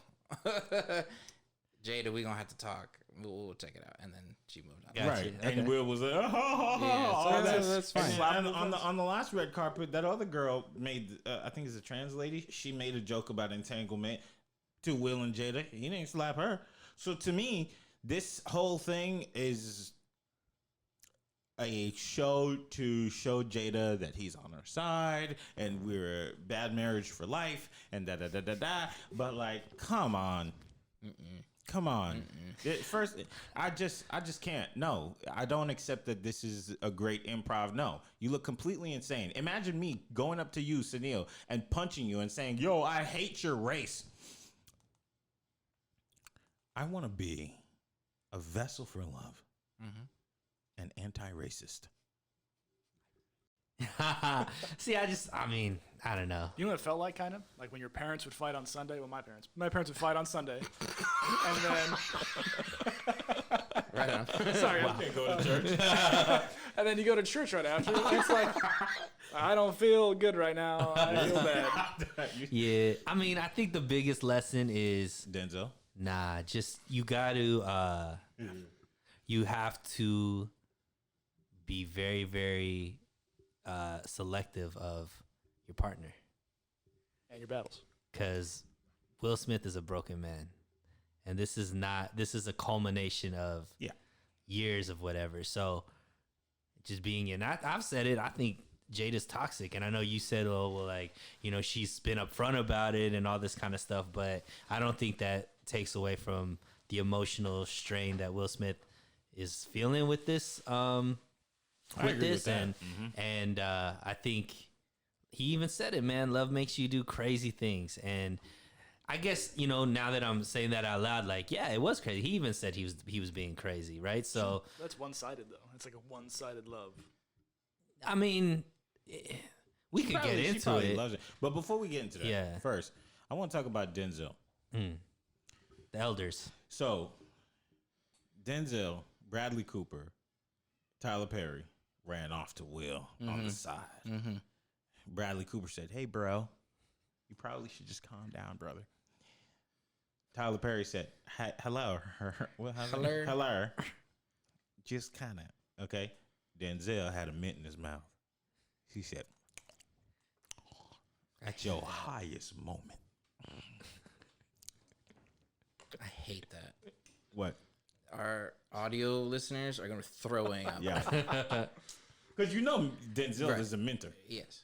S3: Jada, we gonna have to talk. We'll check it out. And then she moved on.
S2: Gotcha.
S1: Right.
S2: Okay.
S1: And Will was like,
S3: so that's fine.
S1: And on the last red carpet, that other girl made, I think it's a trans lady. She made a joke about entanglement to Will and Jada. He didn't slap her. So to me, this whole thing is a show to show Jada that he's on her side and we're a bad marriage for life and da da da da da. But like, come on. Come on. First, I just can't. No, I don't accept that this is a great improv. No, you look completely insane. Imagine me going up to you, Sunil, and punching you and saying, yo, I hate your race. I want to be a vessel for love and anti-racist.
S2: See, I mean, I don't know.
S4: You know what it felt like, kind of? Like when your parents would fight on Sunday. Well, my parents would fight on Sunday. And then...
S3: Right on.
S4: Sorry.
S1: I can't go to church.
S4: And then you go to church right after. And it's like, I don't feel good right now. I feel bad.
S2: Yeah, I mean, I think the biggest lesson is
S1: Denzel.
S2: nah. Just you got to, you have to be very, very selective of your partner,
S4: And your battles.
S2: because Will Smith is a broken man, and this is a culmination of years of whatever. So just being in, I've said it. I think Jada's toxic, and I know you said, oh well, like, you know, she's been upfront about it and all this kind of stuff, but I don't think that takes away from the emotional strain that Will Smith is feeling with this.
S1: agree with that.
S2: And I think he even said it, man. Love makes you do crazy things, and I guess, you know, now that I'm saying that out loud, like, yeah, it was crazy. He even said he was being crazy, right? So
S4: That's one-sided, though. It's like a one-sided love.
S2: I mean, we could get
S1: She
S2: into
S1: probably
S2: it.
S1: loves it. But before we get into that,
S2: Yeah.
S1: first, I want to talk about Denzel.
S2: The elders.
S1: So, Denzel, Bradley Cooper, Tyler Perry ran off to Will on the side. Bradley Cooper said, hey, bro, you probably should just calm down, brother. Tyler Perry said, hello. Hello. Just kind of, okay? Denzel had a mint in his mouth. He said, at your highest moment.
S3: I hate that.
S1: What?
S3: Our audio listeners are going to throwing up.
S1: Yeah. Because you know Denzel
S3: Right.
S1: is a mentor.
S3: Yes.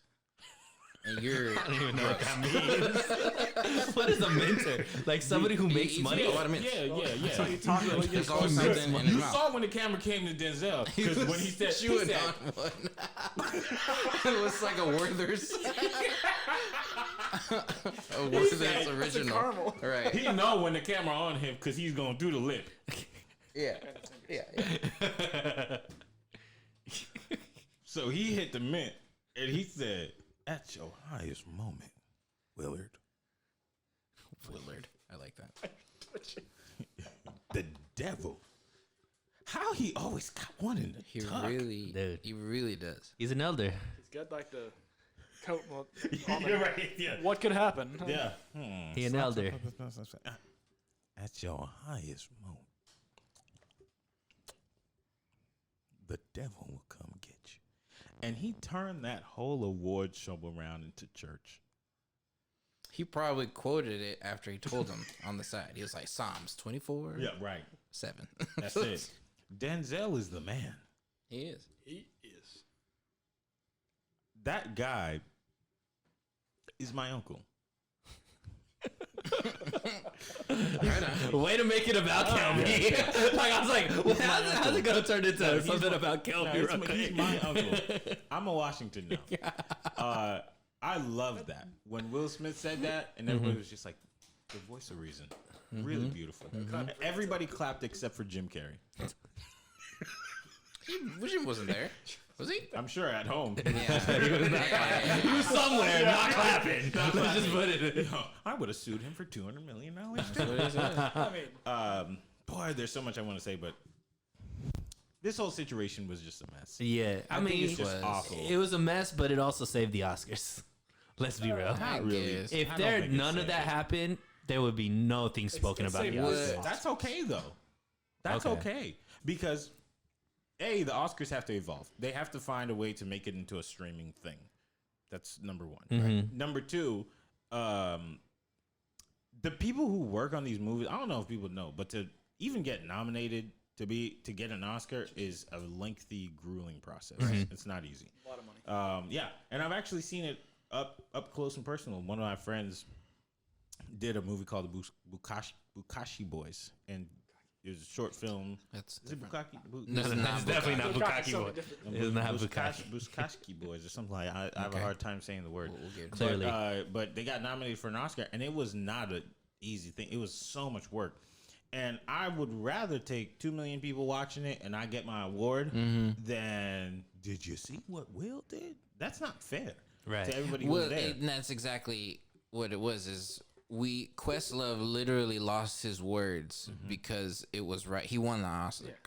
S3: And you're.
S2: I don't even know what that means. What is a mentor? Like somebody who makes
S3: He's
S2: money?
S3: got a lot of mints.
S1: Yeah.
S4: So you talk about
S3: There's always something in his
S1: You
S3: mouth.
S1: saw when the camera came to Denzel. Because when he said,
S3: chewing on one. It was like a Werther's. A Werther's original.
S4: caramel.
S3: Right.
S1: he know when the camera on him because he's going to do the lip.
S3: Yeah.
S1: So he hit the mint and he said, at your highest moment, Willard.
S3: Willard. I like that.
S1: The devil. How he always got one in the
S3: He
S1: tuck.
S3: really,
S2: Dude.
S3: he really does.
S2: He's an elder.
S4: He's got like the coat. Well,
S1: You're right. Yeah.
S4: what could happen?
S1: Yeah.
S2: He an elder.
S1: At your highest moment, the devil will come get you. And he turned that whole award show around into church.
S3: He probably quoted it after he told him on the side. He was like, Psalms 24,
S1: Yeah, right.
S3: 7.
S1: That's it. Denzel is the man.
S3: He is.
S4: He is.
S1: That guy is my uncle.
S3: Right on.
S2: Way to make it about Kelby. Like I was like, well, how's it gonna turn into something about
S1: No,
S2: Kelby?
S1: he's my uncle. I'm a Washington now. I love that. When Will Smith said that, and everybody was just like, the voice of reason. Really beautiful. Everybody clapped except for Jim Carrey.
S3: Jim wasn't there. Was he?
S1: I'm sure at home.
S2: He was somewhere, not clapping. Let's just put it.
S1: I would have sued him for $200 million.
S3: What is it?
S4: I mean,
S1: Boy, there's so much I want to say, but This whole situation was just a mess.
S2: Yeah, I
S1: think
S2: mean,
S1: it's just awful.
S2: it was a mess, but it also saved the Oscars. Let's be real.
S1: Not really.
S3: guess.
S2: If
S1: I don't
S2: there
S1: think it's
S2: none of that
S1: saved.
S2: happened, there would be nothing spoken
S4: it's
S2: about the
S4: saved
S2: Oscars.
S1: That's okay though. That's okay because the Oscars have to evolve. They have to find a way to make it into a streaming thing. That's number one. Right? Number two, the people who work on these movies, I don't know if people know, but to even get nominated to get an Oscar is a lengthy, grueling process. It's not easy.
S4: A lot of money.
S1: Yeah, and I've actually seen it up close and personal. One of my friends did a movie called The Bukashi Boys, and it was a short film.
S3: That's
S1: Is it Bukaki?
S3: That's not
S2: It's definitely not
S4: Bukaki's
S2: Bukaki
S4: so
S2: boy.
S4: different.
S2: It's not Bukaki.
S1: Bukashi Boys or something like that. I have a hard time saying the word.
S3: We'll get it.
S2: Clearly.
S1: But they got nominated for an Oscar, and it was not an easy thing. It was so much work. And I would rather take 2 million people watching it and I get my award than did you see what Will did? That's not fair.
S2: Right.
S1: To everybody who
S3: Well,
S1: was there.
S3: and that's exactly what it was. Is Questlove literally lost his words because it was right. He won the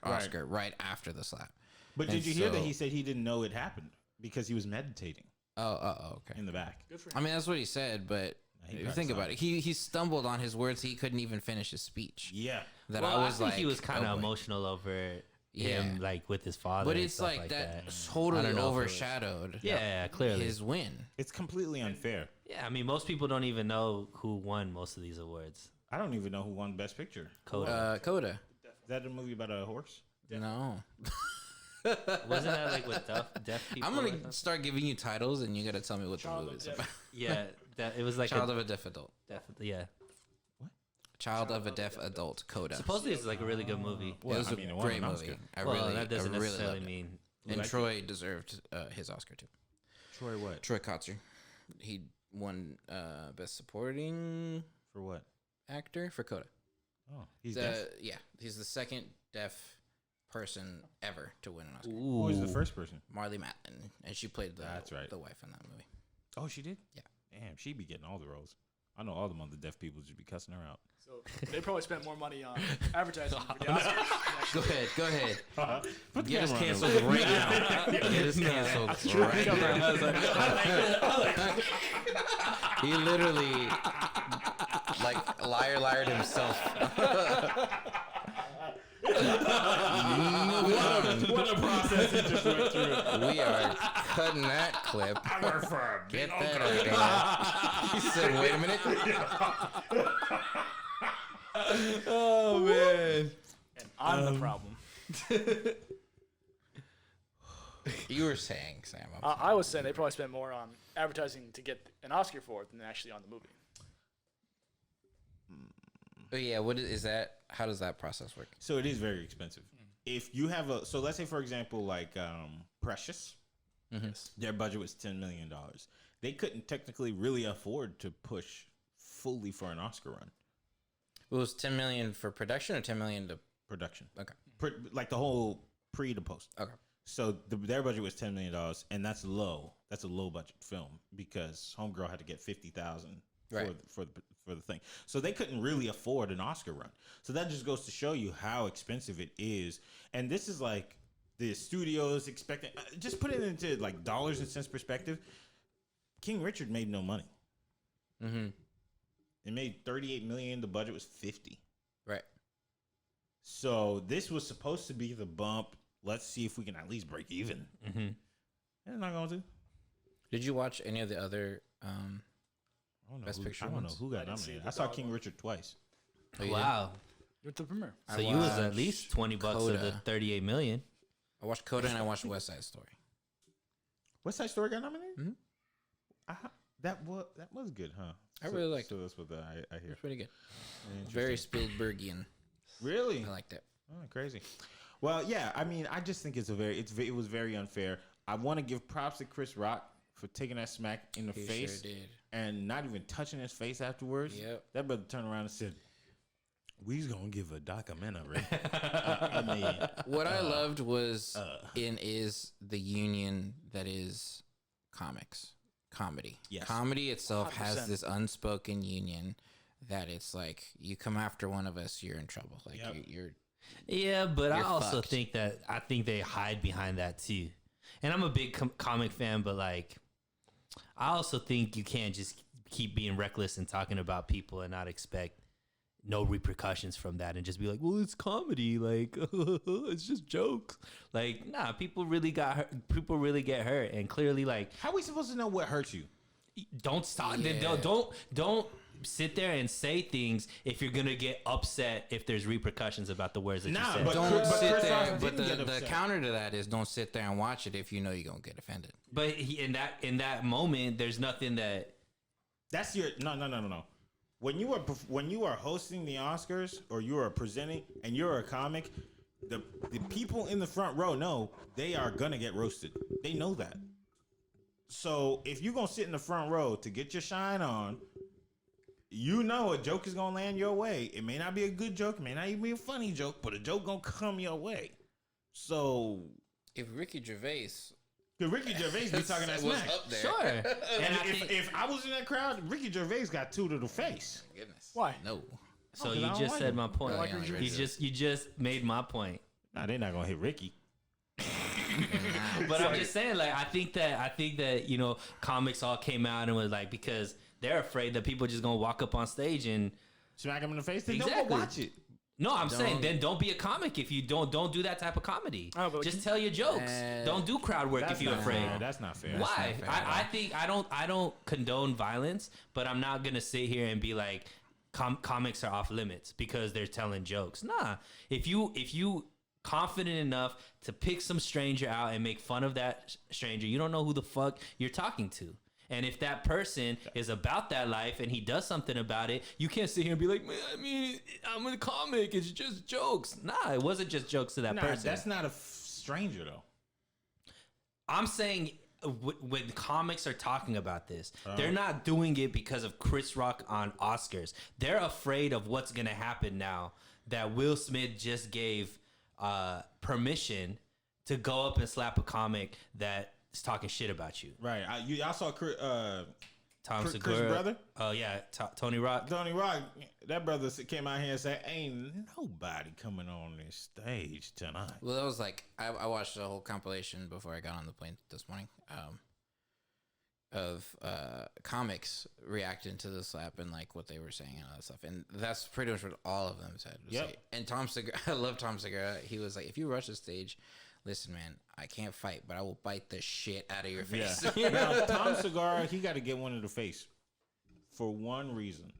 S3: Oscar right after the slap.
S1: But
S3: and
S1: did you hear that
S3: so-
S1: he said he didn't know it happened because he was meditating
S3: Okay.
S1: in the back?
S4: Good for
S3: I mean, that's what he said, but
S1: He
S3: if you
S1: got
S3: think about
S1: some.
S3: it. He stumbled on his words. He couldn't even finish his speech.
S1: Yeah.
S3: That
S2: Well,
S3: I was
S2: think
S3: like,
S2: he was kind of
S3: oh, boy.
S2: emotional over
S3: Yeah.
S2: him, like with his father.
S3: But
S2: and
S3: it's
S2: stuff
S3: like that
S2: I
S3: totally
S2: don't know if it was-
S3: overshadowed
S2: Yeah, clearly.
S3: his win.
S1: It's completely unfair.
S2: Yeah, I mean, most people don't even know who won most of these awards.
S1: I don't even know who won Best Picture.
S2: Coda.
S3: Coda.
S1: Is that a movie about a horse?
S3: No.
S2: Wasn't that like with deaf people?
S3: I'm
S2: or
S3: gonna
S2: something?
S3: start giving you titles, and you gotta tell me what
S4: Child
S3: the
S4: of
S3: movie is
S4: Deaf.
S3: about.
S2: Yeah, that it was like
S3: Child of a deaf adult.
S2: definitely, yeah.
S3: Child of a deaf adult. Coda.
S2: Supposedly it's like a really good movie.
S3: It was
S1: I
S3: a
S1: mean, it won
S3: great
S1: an
S3: movie.
S1: Oscar.
S3: I
S2: Well,
S3: really,
S2: that doesn't
S3: I really
S2: necessarily
S3: loved it.
S2: mean.
S3: And
S1: liked
S3: Troy deserved his Oscar too.
S1: Troy what?
S3: Troy Kotzer. He won Best Supporting
S1: For what?
S3: Actor for Coda.
S1: Oh, he's deaf.
S3: Yeah, he's the second deaf person ever to win an Oscar.
S1: Who was the first person?
S3: Marley Matlin, and she played
S1: That's right.
S3: the wife in that movie.
S1: Oh, she did?
S3: Yeah.
S1: Damn, she be getting all the roles. I know all the other deaf people should be cussing her out.
S4: So they probably spent more money on advertising for the Oscars.
S3: Go ahead.
S1: Put the
S3: Get us
S1: camera on
S3: canceled
S1: her.
S3: right now. Get us canceled right now. He literally, like, liared himself.
S1: What a process he just went through.
S3: We are cutting that clip. Get that out of here. He said, wait a minute.
S2: Oh man.
S4: And I'm the problem.
S3: You were saying, Sam.
S4: I was saying they probably spent more on advertising to get an Oscar for it than actually on the movie.
S3: Oh, yeah, what is that? How does that process work?
S1: So it is very expensive. If you have so let's say for example, like Precious, their budget was $10 million. They couldn't technically really afford to push fully for an Oscar run.
S3: It was 10 million for production or 10 million to
S1: Production.
S3: okay.
S1: Like the whole pre to post.
S3: Okay.
S1: So their budget was $10 million, and that's low. That's a low budget film because Homegirl had to get 50,000
S3: Right.
S1: for the thing. So they couldn't really afford an Oscar run. So that just goes to show you how expensive it is. And this is like the studios expecting. Just put it into like dollars and cents perspective. King Richard made no money.
S3: Mm-hmm.
S1: It made 38 million. The budget was 50.
S3: Right.
S1: So this was supposed to be the bump. Let's see if we can at least break even.
S2: Mm-hmm.
S1: And it's not going to.
S3: Did you watch any of the other
S1: I don't know
S3: Best
S1: who,
S3: Picture
S1: I don't know
S3: ones?
S1: who got
S4: I didn't see
S1: nominated.
S4: the
S1: I saw
S4: dog
S1: King
S4: one.
S1: Richard twice.
S3: Oh, you did?
S2: Wow.
S4: You went to the premiere.
S2: So
S3: I
S2: you was at
S3: watched
S2: least $20 of the
S3: Coda.
S2: 38 million.
S3: I watched Coda and I watched West Side Story.
S1: West Side Story got nominated?
S3: Mhm.
S1: That was good, huh?
S3: I really liked
S1: so that's what I hear.
S3: It's pretty good.
S1: Interesting.
S3: Very Spielbergian.
S1: Really?
S3: I liked it.
S1: Oh, crazy. Well, yeah. I mean, I just think it was very unfair. I want to give props to Chris Rock for taking that smack in the
S3: He
S1: face
S3: sure did.
S1: and not even touching his face afterwards.
S3: Yep.
S1: That brother turned around and said, "We's gonna give a documentary." I mean,
S3: What I loved was is the union that is comedy.
S1: Yes.
S3: Comedy itself has
S4: 100%.
S3: this unspoken union that it's like you come after one of us, you're in trouble. Like
S1: Yep.
S3: you're
S2: Yeah, but I
S3: You're
S2: also
S3: fucked.
S2: think that I think they hide behind that too. And I'm a big comic fan, but like, I also think you can't just keep being reckless and talking about people and not expect no repercussions from that and just be like, well, it's comedy, like it's just jokes. Like, nah, people really got hurt. People really get hurt, and clearly, like,
S1: How are we supposed to know what hurt you?
S2: don't stop.
S3: Yeah.
S2: Don't sit there and say things if you're gonna get upset if there's repercussions about the words that
S1: Nah,
S2: you said.
S1: but
S3: Don't
S1: Chris
S3: sit
S1: Rock
S3: there.
S1: didn't
S3: But
S1: get
S3: the
S1: upset.
S3: counter to that is don't sit there and watch it if you know you're gonna get offended.
S2: But in that moment, there's nothing that.
S1: That's your no. When you are hosting the Oscars or you are presenting and you're a comic, the people in the front row know they are gonna get roasted. They know that. So if you're gonna sit in the front row to get your shine on, you know a joke is gonna land your way. It may not be a good joke, it may not even be a funny joke, but a joke gonna come your way. So
S3: If Ricky Gervais
S1: Ricky Gervais be talking that
S3: was
S1: smack.
S3: up there,
S2: Sure. And I think,
S1: If I was in that crowd, Ricky Gervais got two to the face.
S3: goodness,
S4: Why?
S3: No,
S2: so.
S1: Oh, 'cause I
S2: You
S1: don't
S2: just
S1: like
S2: said
S1: him.
S2: my point.
S3: I like Ricky
S2: You just made my point.
S1: Nah, they're not gonna hit Ricky.
S2: But I'm just saying, like, I think that you know, comics all came out and was like, because they're afraid that people just gonna walk up on stage and.
S1: Smack him in the face. Then
S2: Exactly.
S1: don't go watch it.
S2: No, I'm saying then don't be a comic if you don't do that type of comedy.
S4: Oh, but
S2: just tell your jokes. Don't do crowd work if you're
S1: not
S2: afraid.
S1: fair. That's not fair.
S2: Why?
S3: not fair at
S2: I think I don't condone violence, but I'm not gonna sit here and be like comics are off limits because they're telling jokes. Nah, if you confident enough to pick some stranger out and make fun of that stranger, you don't know who the fuck you're talking to. And if that person is about that life and he does something about it, you can't sit here and be like, man, I mean, I'm a comic. It's just jokes. Nah, it wasn't just jokes to that
S1: Nah,
S2: person.
S1: that's not a stranger though.
S2: I'm saying when comics are talking about this, they're not doing it because of Chris Rock on Oscars. They're afraid of what's going to happen now that Will Smith just gave permission to go up and slap a comic that is talking shit about you.
S1: Right. I saw Chris
S2: Tom
S1: Chris
S2: Segura.
S1: brother?
S2: Oh, yeah. Tony Rock.
S1: Tony Rock. That brother came out here and said, "Ain't nobody coming on this stage tonight."
S3: well, that was like I watched the whole compilation before I got on the plane this morning. Of comics reacting to the slap and like what they were saying and all that stuff, and that's pretty much what all of them said. Was
S1: Yep.
S3: like, and Tom Segura, I love Tom Segura. He was like, "If you rush the stage, listen, man, I can't fight, but I will bite the shit out of your face."
S1: Yeah. Now, Tom Segura, he got to get one in the face for one reason.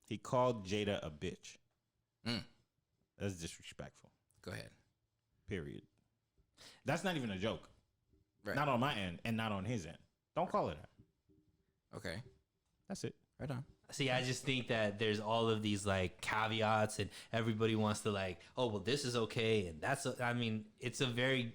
S1: He called Jada a bitch. That's disrespectful.
S3: Go ahead.
S1: Period. That's not even a joke.
S3: Right.
S1: Not on my end and not on his end. Don't call it that.
S3: Okay.
S1: That's it.
S3: Right on.
S2: See, I just think that there's all of these like caveats, and everybody wants to like, oh, well, this is okay, and that's. I mean, it's a very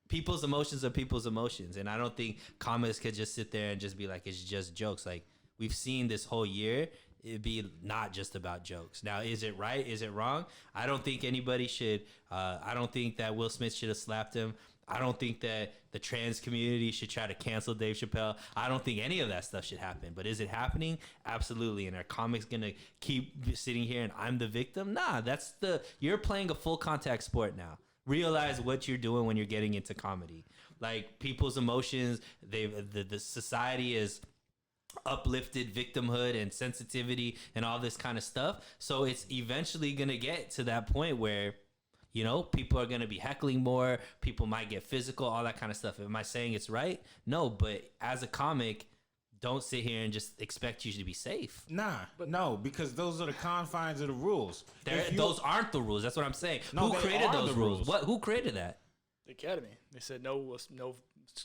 S2: people's emotions are people's emotions, and I don't think comics could just sit there and just be like, it's just jokes. Like we've seen this whole year, it'd be not just about jokes. Now, is it right? Is it wrong? I don't think anybody should. I don't think that Will Smith should have slapped him. I don't think that the trans community should try to cancel Dave Chappelle. I don't think any of that stuff should happen. But is it happening? Absolutely. And are comics gonna keep sitting here and I'm the victim? Nah, you're playing a full contact sport now. Realize what you're doing when you're getting into comedy. Like people's emotions, the society is uplifted victimhood and sensitivity and all this kind of stuff. So it's eventually gonna get to that point where, you know, people are going to be heckling more. People might get physical, all that kind of stuff. Am I saying it's right? No, but as a comic, don't sit here and just expect you to be safe.
S1: Nah, no, because those are the confines of the rules.
S2: Those aren't the rules. That's what I'm saying.
S1: No,
S2: Who
S1: they
S2: created
S1: are
S2: those
S1: the
S2: rules?
S1: rules.
S2: Who created that?
S4: The Academy. They said no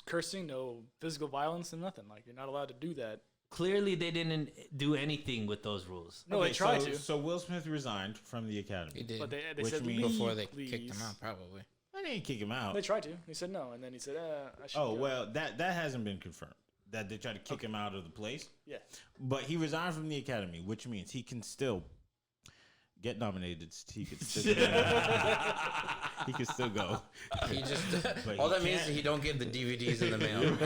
S4: cursing, no physical violence, and nothing. Like you're not allowed to do that.
S2: Clearly, they didn't do anything with those rules.
S4: No, they tried to.
S1: So Will Smith resigned from the Academy.
S3: He did.
S4: But they
S1: Which
S4: said
S1: means-
S3: before they
S4: please.
S3: kicked him out, probably.
S1: I didn't kick him out.
S4: They tried to. He said no, and then he said, "I should."
S1: Oh
S4: go."
S1: well, that hasn't been confirmed. That they tried to kick him out of the place.
S4: Yeah.
S1: But he resigned from the Academy, which means he can still get nominated. He could still go. He could still go.
S3: He just
S1: But
S3: all
S1: he
S3: that means
S1: can't.
S3: is he don't get the DVDs in the mail.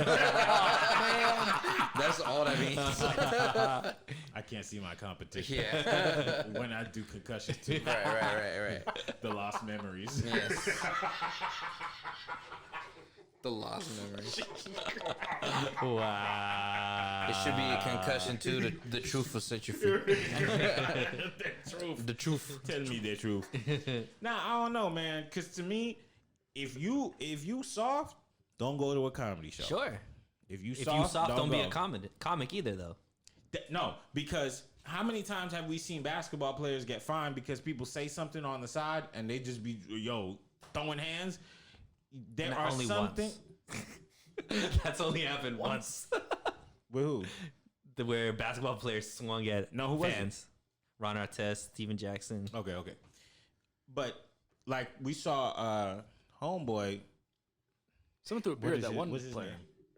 S3: That's all that means.
S1: I can't see my competition.
S3: Yeah.
S1: When I do concussion too.
S3: Right.
S1: The lost memories.
S3: Yes. The lost memories.
S2: Wow.
S3: It should be a concussion too. The truth will set you free.
S1: The truth.
S3: The truth.
S1: Tell me the truth. Nah, I don't know, man. Cause to me, if you soft, don't go to a comedy show.
S2: Sure.
S1: If you
S2: If
S1: soft,
S2: you soft, don't be
S1: go.
S2: a comic either, though.
S1: No, because how many times have we seen basketball players get fined because people say something on the side and they just be throwing hands? There
S2: And
S1: are
S2: only
S1: something.
S2: once. That's only happened once.
S1: With who?
S2: Where basketball players swung at
S1: No, who was it?
S2: fans. Ron Artest, Steven Jackson.
S1: Okay. But like we saw homeboy.
S4: Someone threw a beer at that one
S1: What's his
S4: player.
S1: name?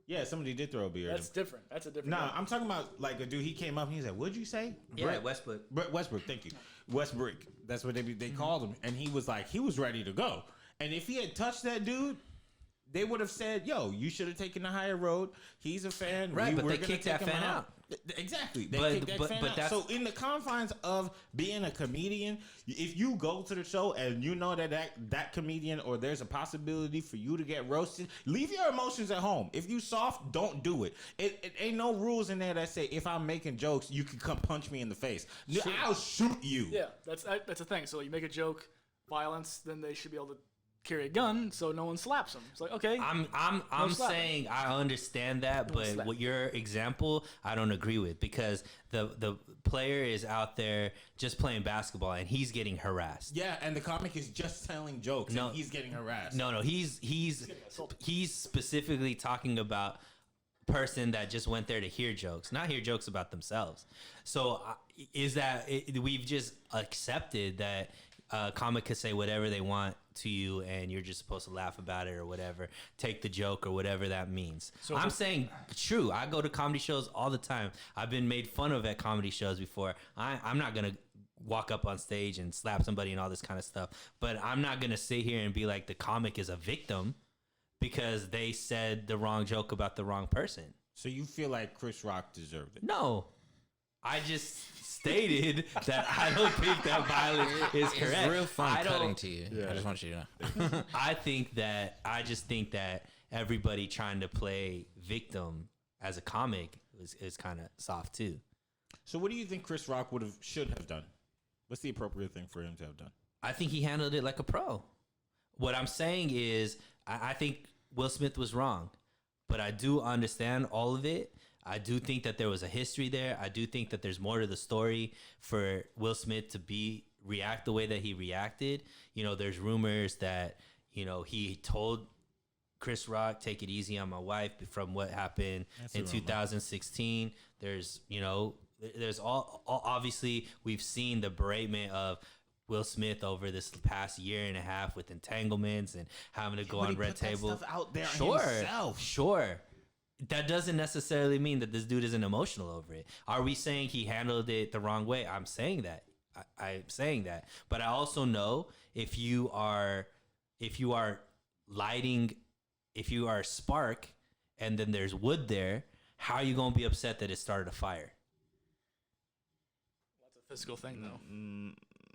S1: Yeah, somebody did throw a beer
S4: That's
S1: at him.
S4: different. That's a different.
S1: Nah,
S4: game.
S1: I'm talking about like a dude. He came up and he said, "What'd you say?"
S2: Yeah, Westbrook.
S1: Westbrook. Thank you, Westbrook. That's what they called him, and he was like, he was ready to go. And if he had touched that dude, they would have said, "Yo, you should have taken the higher road. He's a fan,
S2: Right, but
S1: we're
S2: they
S1: gonna
S2: kicked
S1: take
S2: that
S1: him
S2: fan out.
S1: Exactly, they
S2: But-
S1: kicked that
S2: but-
S1: fan
S2: but
S1: out.
S2: that's-
S1: So in the confines of being a comedian, if you go to the show and you know that comedian or there's a possibility for you to get roasted, leave your emotions at home. If you soft, don't do it. It ain't no rules in there that say if I'm making jokes, you can come punch me in the face. I'll shoot you.
S4: Yeah, that's a thing. So you make a joke, violence, then they should be able to carry a gun so no one slaps them. It's like, okay,
S2: I'm
S4: slapping.
S2: saying I understand that, but
S4: slap.
S2: what your example I don't agree with, because the player is out there just playing basketball and he's getting harassed.
S1: Yeah, and the comic is just telling jokes
S2: No.
S1: and he's getting harassed.
S2: No, he's specifically talking about person that just went there to hear jokes, not hear jokes about themselves. So we've just accepted that a comic could say whatever they want to you and you're just supposed to laugh about it or whatever, take the joke or whatever that means.
S4: So
S2: I'm saying true. I go to comedy shows all the time. I've been made fun of at comedy shows before. I'm not going to walk up on stage and slap somebody and all this kind of stuff, but I'm not going to sit here and be like the comic is a victim because they said the wrong joke about the wrong person.
S1: So you feel like Chris Rock deserved it?
S2: No, I just stated that I don't think that violence is correct.
S3: It's real fun
S2: I don't-
S3: cutting to you. I just want you to know.
S2: I just think that everybody trying to play victim as a comic is kind of soft too.
S1: So what do you think Chris Rock should have done? What's the appropriate thing for him to have done?
S2: I think he handled it like a pro. What I'm saying is, I think Will Smith was wrong, but I do understand all of it. I do think that there was a history there. I do think that there's more to the story for Will Smith to react the way that he reacted. You know, there's rumors that, he told Chris Rock, take it easy on my wife from what happened in 2016. There's all obviously we've seen the beratement of Will Smith over this past year and a half with entanglements and having to go on Red Table.
S1: Stuff out there
S2: Sure.
S1: himself.
S2: That doesn't necessarily mean that this dude isn't emotional over it. Are we saying he handled it the wrong way? I'm saying that. I'm saying that. But I also know if you are lighting, if you are a spark and then there's wood there, how are you going to be upset that it started a fire?
S4: that's a physical thing though.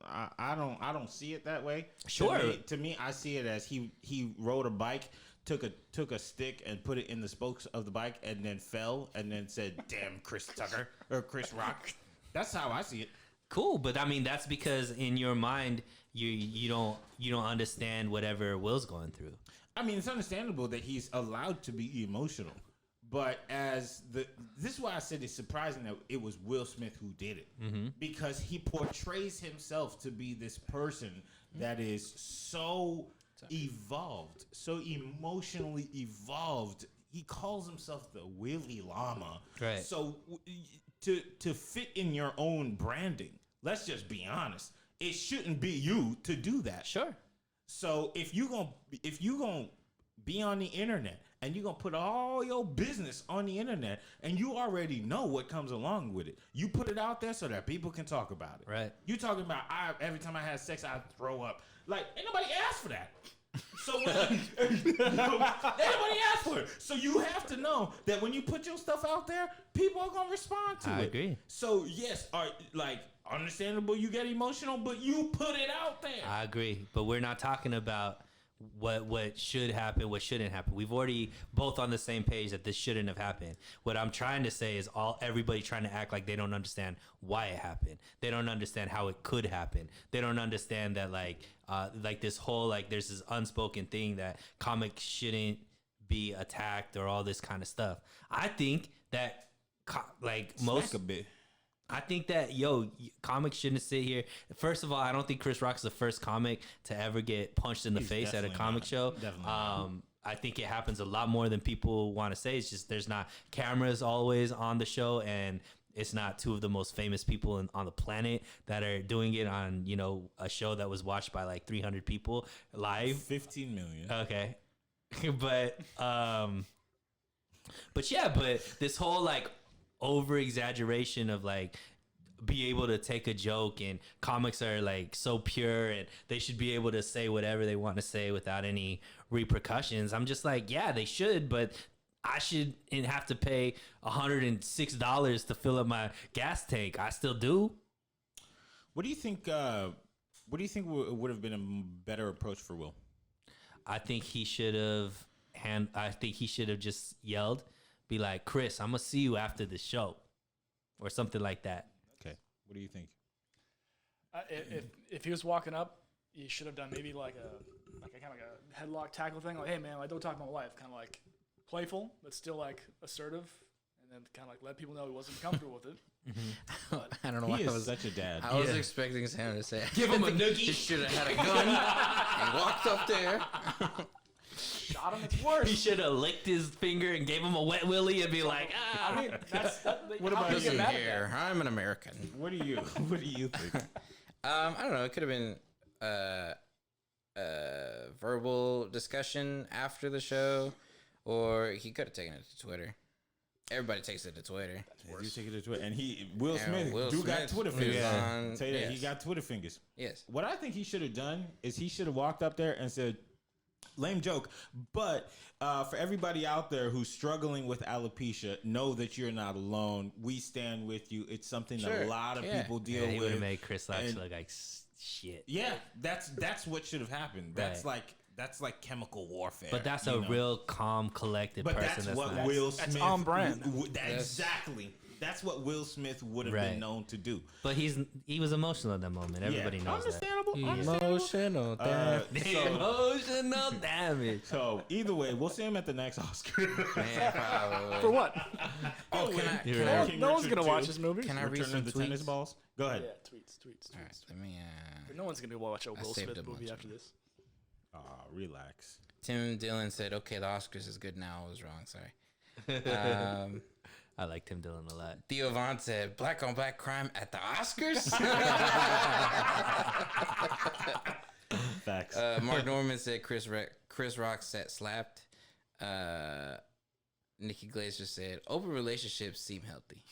S1: I don't see it that way.
S2: Sure.
S1: To me, I see it as he rode a bike, took a stick and put it in the spokes of the bike, and then fell, and then said, "Damn, Chris Tucker or Chris Rock." That's how I see it.
S2: Cool, but I mean that's because in your mind you don't understand whatever Will's going through.
S1: I mean, it's understandable that he's allowed to be emotional, but this is why I said it's surprising that it was Will Smith who did it, because he portrays himself to be this person that is so evolved, so emotionally evolved. He calls himself the Willy Llama,
S2: Right.
S1: So to fit in your own branding, let's just be honest, it shouldn't be you to do that.
S2: Sure.
S1: So if you gonna be on the internet, and you're gonna put all your business on the internet, and you already know what comes along with it. You put it out there so that people can talk about it.
S2: Right.
S1: You talking about every time I had sex, I throw up. Like, ain't nobody asked for that. So ain't nobody asked for it. So you have to know that when you put your stuff out there, people are gonna respond to it.
S2: I agree.
S1: So yes, understandable. You get emotional, but you put it out there.
S2: I agree, but we're not talking about what should happen, what shouldn't happen. We've already both on the same page that this shouldn't have happened. What I'm trying to say is everybody trying to act like they don't understand why it happened. They don't understand how it could happen. They don't understand that like this whole there's this unspoken thing that comics shouldn't be attacked or all this kind of stuff. I think that
S1: Smack a bit.
S2: I think that comics shouldn't sit here. First of all, I don't think Chris Rock's the first comic to ever get punched in the face at a comic show.
S1: Definitely.
S2: I think it happens a lot more than people want to say. It's just there's not cameras always on the show, and it's not two of the most famous people on the planet that are doing it on a show that was watched by like 300 people live.
S1: 15 million.
S2: Okay, but this whole over exaggeration of be able to take a joke, and comics are so pure and they should be able to say whatever they want to say without any repercussions. I'm just yeah, they should, but I shouldn't have to pay $106 to fill up my gas tank. I still do.
S1: What do you think? What do you think would have been a better approach for Will?
S2: I think he should have just yelled, be like, Chris, I'm gonna see you after the show, or something like that.
S1: Okay, what do you think?
S4: If he was walking up, you should have done maybe like a kind of a headlock tackle thing. Like, hey man, don't talk about my wife. Kind of playful, but still assertive, and then kind of let people know he wasn't comfortable with it.
S3: But I don't know why
S1: He
S3: I
S1: is
S3: was
S1: such a dad.
S3: I was expecting Sam to say,
S2: Give him a noogie.
S3: He should have had a gun and walked up there.
S4: Shot him. It's worse.
S2: He should have licked his finger and gave him a wet willy and be like, ah.
S4: I mean,
S1: What about
S3: Listen
S1: you?
S3: here, I'm an American.
S1: What do you think?
S3: I don't know. It could have been verbal discussion after the show, or he could have taken it to Twitter. Everybody takes it to Twitter.
S1: You take it to Twitter, and Will Smith got Twitter fingers.
S3: Yeah.
S1: Say that
S3: Yes.
S1: he got Twitter fingers.
S3: Yes.
S1: What I think he should have done is he should have walked up there and said, lame joke, but for everybody out there who's struggling with alopecia, know that you're not alone. We stand with you. It's something that a lot of people deal
S2: He would
S1: with.
S2: have made Chris Rock
S1: And-
S2: look like shit.
S1: Yeah, that's what should have happened. That's
S2: Right.
S1: that's like chemical warfare.
S2: But that's
S1: you
S2: a
S1: know?
S2: real calm, collected
S1: But
S2: person.
S1: that's what
S2: not,
S1: Will Smith.
S4: that's on brand.
S1: Exactly. That's what Will Smith would have been known to do.
S2: But he was emotional at that moment. Everybody knows
S1: Understandable.
S2: that.
S3: Emotional.
S2: Emotional damage.
S1: So either way, we'll see him at the next Oscar.
S3: Man, probably.
S4: For what?
S3: Oh, can I?
S2: You're
S3: Can
S2: right.
S3: I
S1: King
S4: No one's
S1: Richard
S4: gonna watch
S1: II.
S4: this movie.
S3: Can I read
S1: Return
S3: some
S1: of the tennis
S3: tweets?
S1: balls. Go ahead.
S4: Yeah, tweets.
S3: All right, let me.
S4: But no one's gonna watch a
S3: I
S4: Will
S3: saved
S4: Smith
S3: a bunch
S4: movie
S3: of
S4: after this.
S1: Relax.
S3: Tim Dillon said, "Okay, the Oscars is good now." I was wrong. Sorry.
S2: I like Tim Dillon a lot.
S3: Theo Vaughn said, "Black on black crime at the Oscars."
S1: Facts.
S3: Mark Norman said, "Chris Rock set slapped." Nikki Glazer said, "Open relationships seem healthy."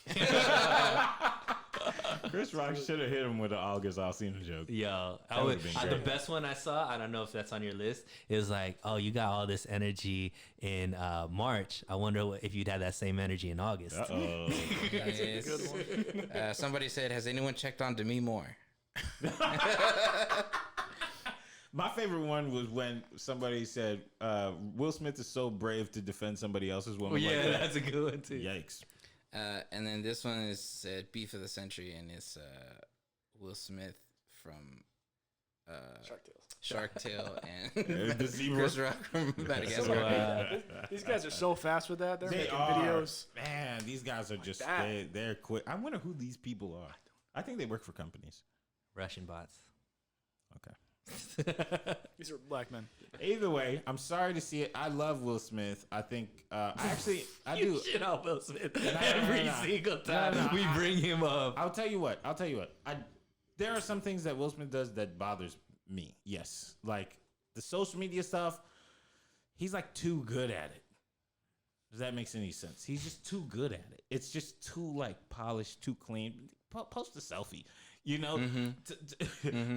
S1: Chris Rock should have hit him with an August Alsina joke.
S2: Yo,
S1: That would've been
S2: the
S1: great.
S2: best one I saw, I don't know if that's on your list, is oh, you got all this energy in March. I wonder if you'd have that same energy in August.
S1: Uh-oh.
S3: Yes. Somebody said, "Has anyone checked on Demi Moore?"
S1: My favorite one was when somebody said, Will Smith is so brave to defend somebody else's woman. like that.
S2: that's a good one too.
S1: Yikes.
S3: And then this one is said beef of the century, and it's Will Smith from Shark Tale and
S1: The zebra.
S3: Chris Rock from Madagascar.
S2: Wow.
S4: These guys are so fast with that. They're
S1: They
S4: making
S1: are.
S4: videos.
S1: Man, these guys are just,
S4: that.
S1: they're quick. I wonder who these people are. I think they work for companies.
S2: Russian bots.
S1: Okay.
S4: These are black men.
S1: Either way, I'm sorry to see it. I love Will Smith. I think, I
S2: You
S1: do.
S2: shit on Will Smith
S1: no,
S2: every
S1: no.
S2: single time
S1: No,
S2: we bring him up.
S1: I'll tell you what. There are some things that Will Smith does that bothers me. Yes, like the social media stuff. he's like too good at it. Does that make any sense? He's just too good at it. It's just too like polished, too clean. Post a selfie. You know,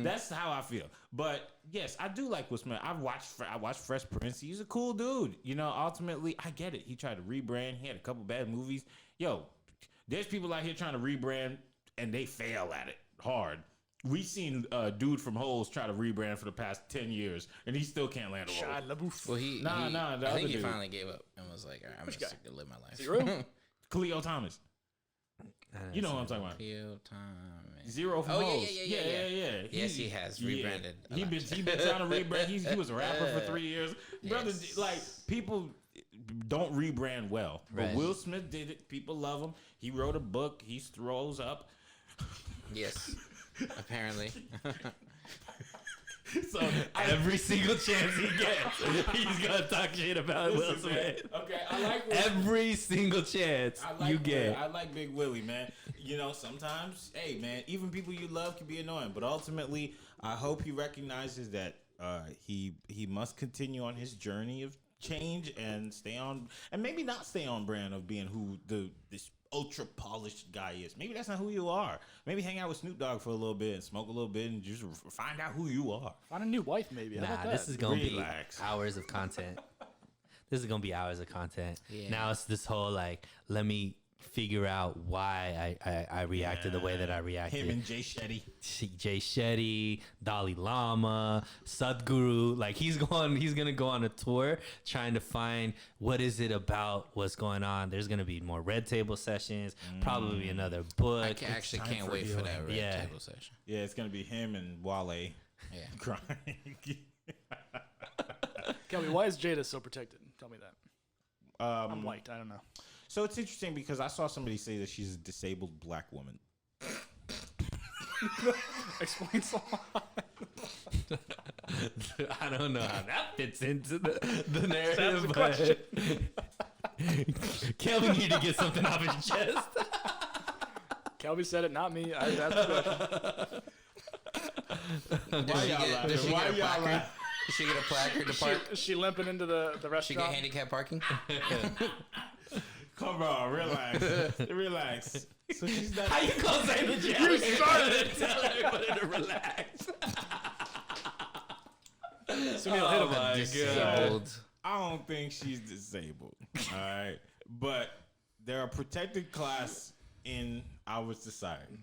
S1: that's how I feel. But yes, I do like Will Smith. I watched Fresh Prince. He's a cool dude. You know, ultimately, I get it. He tried to rebrand. He had a couple bad movies. Yo, there's people out here trying to rebrand and they fail at it hard. We seen a dude from Holes try to rebrand for the past 10 years, and he still can't land a role.
S3: Well, I think he
S1: dude.
S3: finally gave up and was like, all right, I'm just going to live my life.
S4: Zero?
S1: Cleo Thomas. You know what I'm talking about.
S3: Cleo Thomas.
S1: Zero from Holes. Yeah.
S3: Yes, he has rebranded.
S1: He been trying to rebrand. He was a rapper for 3 years. Brother, like, people don't rebrand well. But
S2: Right.
S1: Will Smith did it. People love him. He wrote a book. He throws up.
S3: Yes. Apparently.
S1: So
S2: Every single chance he gets, he's gonna talk shit about Will
S1: listen, man.
S2: Smith.
S1: Okay, I like Will Smith.
S2: Every single chance you get.
S1: I like Big Willie, man. You know, sometimes, hey, man, even people you love can be annoying. But ultimately, I hope he recognizes that he must continue on his journey of change and stay on, and maybe not stay on brand of being who this ultra polished guy is. Maybe that's not who you are. Maybe hang out with Snoop Dogg for a little bit and smoke a little bit and just find out who you are.
S4: Find a new wife, maybe. How about
S2: Nah,
S4: that?
S2: this is gonna
S1: Relax.
S2: be hours of content. This is gonna be hours of content.
S3: Yeah.
S2: Now it's this whole like, let me figure out why I reacted the way that I reacted.
S1: Him and Jay Shetty.
S2: Jay Shetty, Dalai Lama, Sadhguru. Like he's gonna go on a tour trying to find what is it about what's going on. There's gonna be more red table sessions, probably another book.
S3: I can't wait for that red
S2: Yeah.
S3: table session.
S1: Yeah, it's gonna be him and Wale
S3: Yeah.
S1: crying.
S4: Kelby, why is Jada so protected? Tell me that. I'm white. I don't know.
S1: So it's interesting because I saw somebody say that she's a disabled black woman.
S2: Explain so I don't know how that fits into the narrative, but Kelvin need to get something off his chest.
S4: Kelby said it, not me. I asked the question.
S3: Does she get a placard to park?
S4: Is she limping into the
S3: She
S4: restaurant?
S3: get handicap parking?
S1: Come on, relax. Relax. So she's not.
S2: How you gonna say the jail? You started to tell everybody to relax.
S4: Sunil hit him.
S2: my
S3: Disabled.
S1: I don't think she's disabled. All right. But they're a protected class in our society.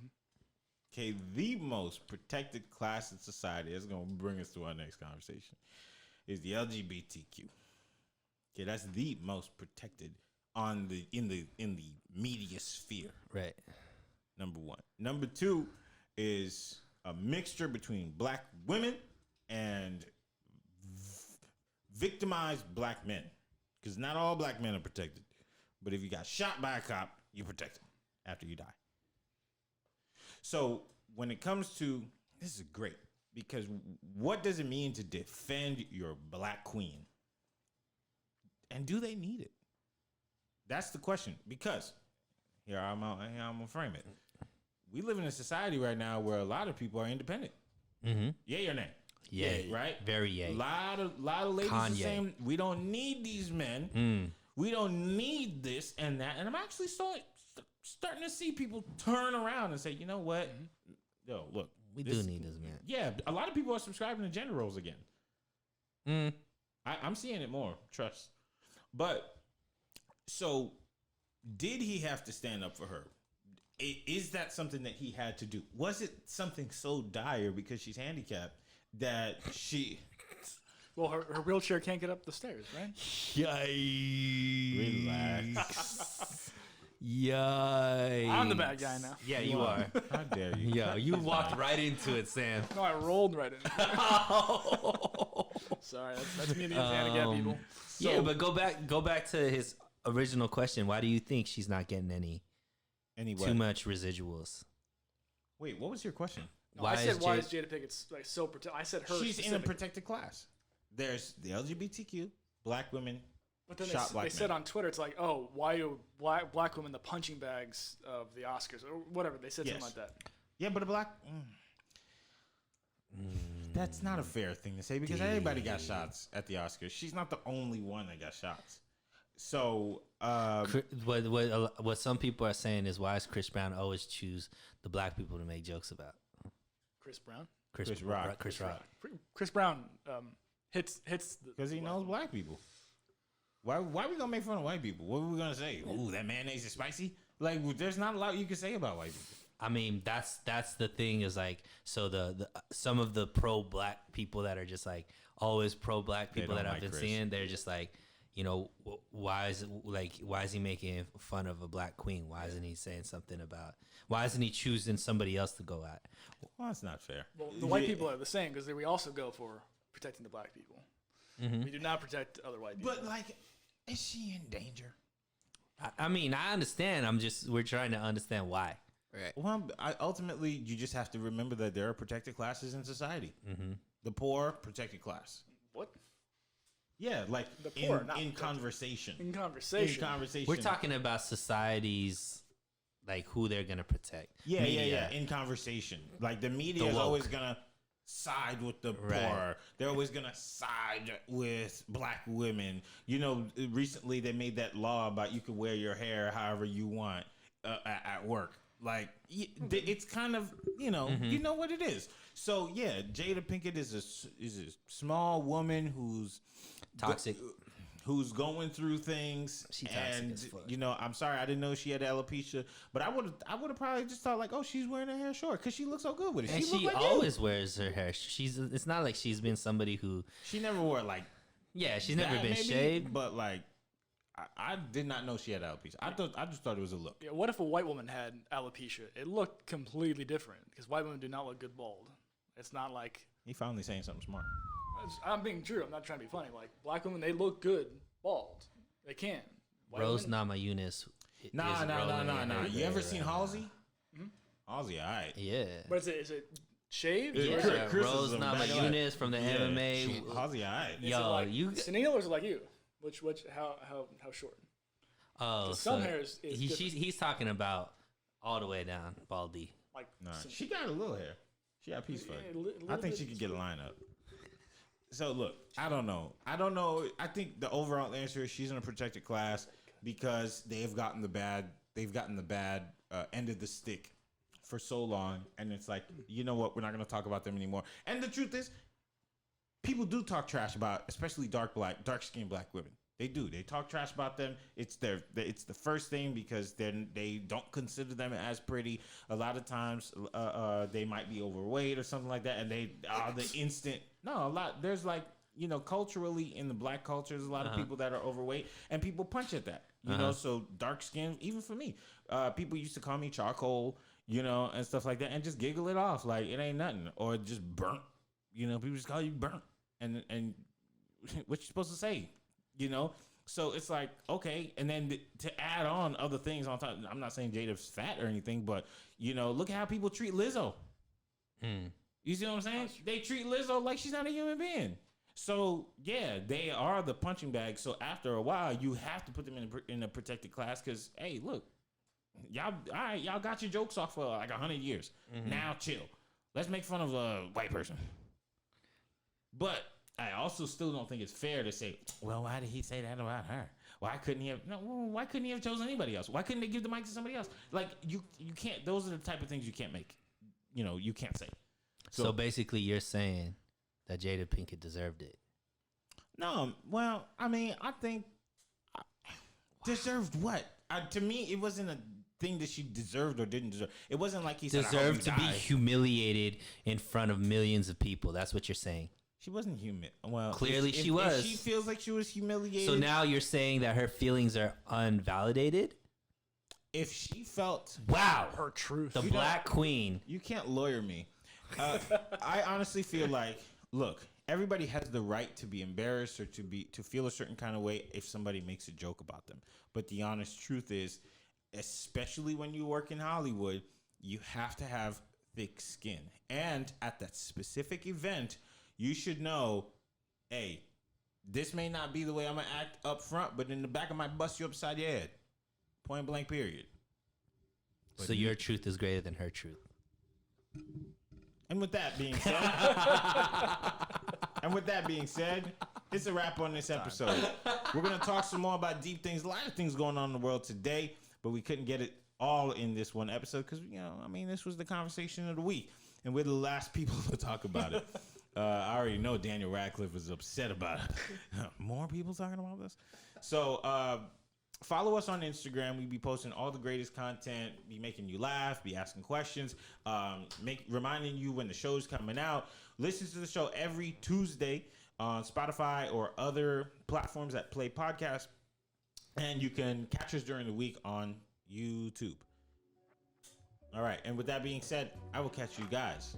S1: Okay, the most protected class in society is going to bring us to our next conversation. Is the LGBTQ. Okay, that's the most protected in the media sphere.
S2: Right.
S1: Number one. Number two is a mixture between black women and victimized black men. Because not all black men are protected. But if you got shot by a cop, you're protected after you die. So when it comes to, this is great. Because what does it mean to defend your black queen? And do they need it? That's the question. Because here I'm gonna frame it. We live in a society right now where a lot of people are independent.
S2: Mm-hmm.
S1: Yay or nay?
S2: Yay.
S1: Right?
S2: Very yay.
S1: A lot of ladies are
S2: Kanye.
S1: saying we don't need these men. We don't need this and that. And I'm actually starting to see people turn around and say, you know what? Yo, look.
S2: We do need this, man.
S1: Yeah, a lot of people are subscribing to gender roles again. I'm seeing it more. Trust. But so, did he have to stand up for her? Is that something that he had to do? Was it something so dire because she's handicapped that she?
S4: Well, her wheelchair can't get up the stairs, right?
S2: Yikes.
S1: Relax.
S2: Yikes.
S4: I'm the bad guy now.
S2: Yeah, you are.
S1: How dare you?
S2: Yo, you walked right into it, Sam.
S4: No, I rolled right in. Sorry, that's me and the handicap people.
S2: Yeah, but go back to his original question. Why do you think she's not getting too much residuals?
S1: Wait, what was your question?
S4: No, I said, why is Jada Pinkett like so protected? I said her.
S1: She's in a protected class. There's the LGBTQ, black women.
S4: But then
S1: shot black
S4: they said
S1: men.
S4: on Twitter, it's like, oh, why are black women the punching bags of the Oscars or whatever? They said something like that.
S1: Yeah, but a black. That's not a fair thing to say because everybody got shots at the Oscars. She's not the only one that got shots. So,
S2: what some people are saying is, why does Chris Brown always choose the black people to make jokes about?
S4: Chris Brown.
S1: Chris Rock.
S4: Chris Brown hits
S1: Because he knows black people. Why we gonna make fun of white people? What are we gonna say? Ooh, that mayonnaise is spicy. Like, there's not a lot you can say about white people.
S2: I mean, that's the thing is like, so the some of the pro black people that are just like always pro black people that I've been seeing, they're just like, you know, why is he making fun of a black queen? Why isn't he saying something about? Why isn't he choosing somebody else to go at?
S1: Well, that's not fair.
S4: Well, the white people are the same because we also go for protecting the black people. We do not protect other white people.
S1: But like, is she in danger?
S2: I mean, I understand. We're trying to understand why.
S3: Right.
S1: Well, ultimately, you just have to remember that there are protected classes in society. The poor, protected class.
S4: What?
S1: Yeah, like
S4: The poor, not
S1: in
S4: protected.
S1: conversation.
S4: In conversation.
S2: We're talking about societies, like who they're gonna protect.
S1: Yeah,
S2: Media.
S1: in conversation. Like the media is
S2: woke.
S1: always gonna side with the poor. They're always gonna side with black women. You know, recently they made that law about you can wear your hair however you want at work. Like it's kind of you know what it is. So yeah, Jada Pinkett is a small woman who's
S2: Toxic.
S1: Who's going through things.
S2: She toxic
S1: and
S2: as fuck.
S1: you know, I'm sorry I didn't know she had alopecia, but I would have probably just thought like, oh, she's wearing her hair short because she looks so good with it.
S2: And
S1: she
S2: she always wears her hair. It's not like she's been somebody who.
S1: She never wore like.
S2: Yeah, she's never
S1: that
S2: been
S1: maybe,
S2: shaved.
S1: but like, I did not know she had alopecia. I just thought it was a look.
S4: Yeah, what if a white woman had alopecia? It looked completely different because white women do not look good bald. It's not like
S1: He finally saying something smart.
S4: I'm being true. I'm not trying to be funny. Like black women, they look good bald. They can. White
S2: Rose
S4: women-
S2: Namajunas.
S1: Nah. You ever seen Halsey? Halsey, all right.
S2: Yeah.
S4: But is it shaved?
S1: Yeah.
S4: Or is
S1: Chris-
S4: it,
S1: Chris
S2: Rose
S1: is a bad guy.
S2: Namajunas from the MMA.
S1: Halsey, all right.
S4: is it
S2: Yo,
S4: like
S2: you.
S4: Sunil or is it like you? Which how short?
S2: Oh,
S4: some
S2: so
S4: hair is
S2: he's talking about all the way down, baldy.
S4: Like
S1: Nah, she got a little hair. She got piece fuck.
S4: a little
S1: I think
S4: bit.
S1: she could get a lineup. So look, I don't know. I think the overall answer is she's in a protected class because they've gotten the bad end of the stick for so long, and it's like, you know what, we're not going to talk about them anymore. And the truth is, people do talk trash about, especially dark skinned black women. They do. They talk trash about them. It's the first thing because they don't consider them as pretty. A lot of times, they might be overweight or something like that, and they are the instant. No, a lot. There's like, you know, culturally in the black culture, there's a lot of people that are overweight, and people punch at that. You know, so dark skin. Even for me, people used to call me charcoal, you know, and stuff like that, and just giggle it off like it ain't nothing, or just burnt. You know, people just call you burnt, and what you supposed to say? You know, so it's like, okay. And then to add on other things on top, I'm not saying Jada's fat or anything, but, you know, look at how people treat Lizzo. You see what I'm saying? They treat Lizzo like she's not a human being. So, yeah, they are the punching bag. So after a while, you have to put them in a protected class because, hey, look, y'all, all right, y'all got your jokes off for like 100 years. Now chill. Let's make fun of a white person. But I also still don't think it's fair to say, well, why did he say that about her? Why couldn't he have chosen anybody else? Why couldn't they give the mic to somebody else? Like you can't. Those are the type of things you can't make. You know, you can't say.
S2: So basically, you're saying that Jada Pinkett deserved it.
S1: No, well, I mean, I think deserved what? To me, it wasn't a thing that she deserved or didn't deserve. It wasn't like he said,
S2: Deserved to be humiliated in front of millions of people. That's what you're saying.
S1: She wasn't human. Well,
S2: Clearly she
S1: if
S2: was.
S1: she feels like she was humiliated.
S2: So now you're saying that her feelings are unvalidated?
S1: if she felt
S2: Wow.
S4: Her truth.
S2: The Black Queen.
S1: you can't lawyer me. I honestly feel like, look, everybody has the right to be embarrassed or to feel a certain kind of way if somebody makes a joke about them. But the honest truth is, especially when you work in Hollywood, you have to have thick skin. And at that specific event, you should know, hey, this may not be the way I'm gonna act up front, but in the back I might bust you upside your head. Point blank, period.
S2: So your truth is greater than her truth.
S1: And with that being said, it's a wrap on this episode. We're gonna talk some more about deep things. A lot of things going on in the world today, but we couldn't get it all in this one episode because this was the conversation of the week, and we're the last people to talk about it. I already know Daniel Radcliffe was upset about it. More people talking about this. So follow us on Instagram. We be posting all the greatest content, be making you laugh, be asking questions, reminding you when the show's coming out. Listen to the show every Tuesday on Spotify or other platforms that play podcasts. And you can catch us during the week on YouTube. All right. And with that being said, I will catch you guys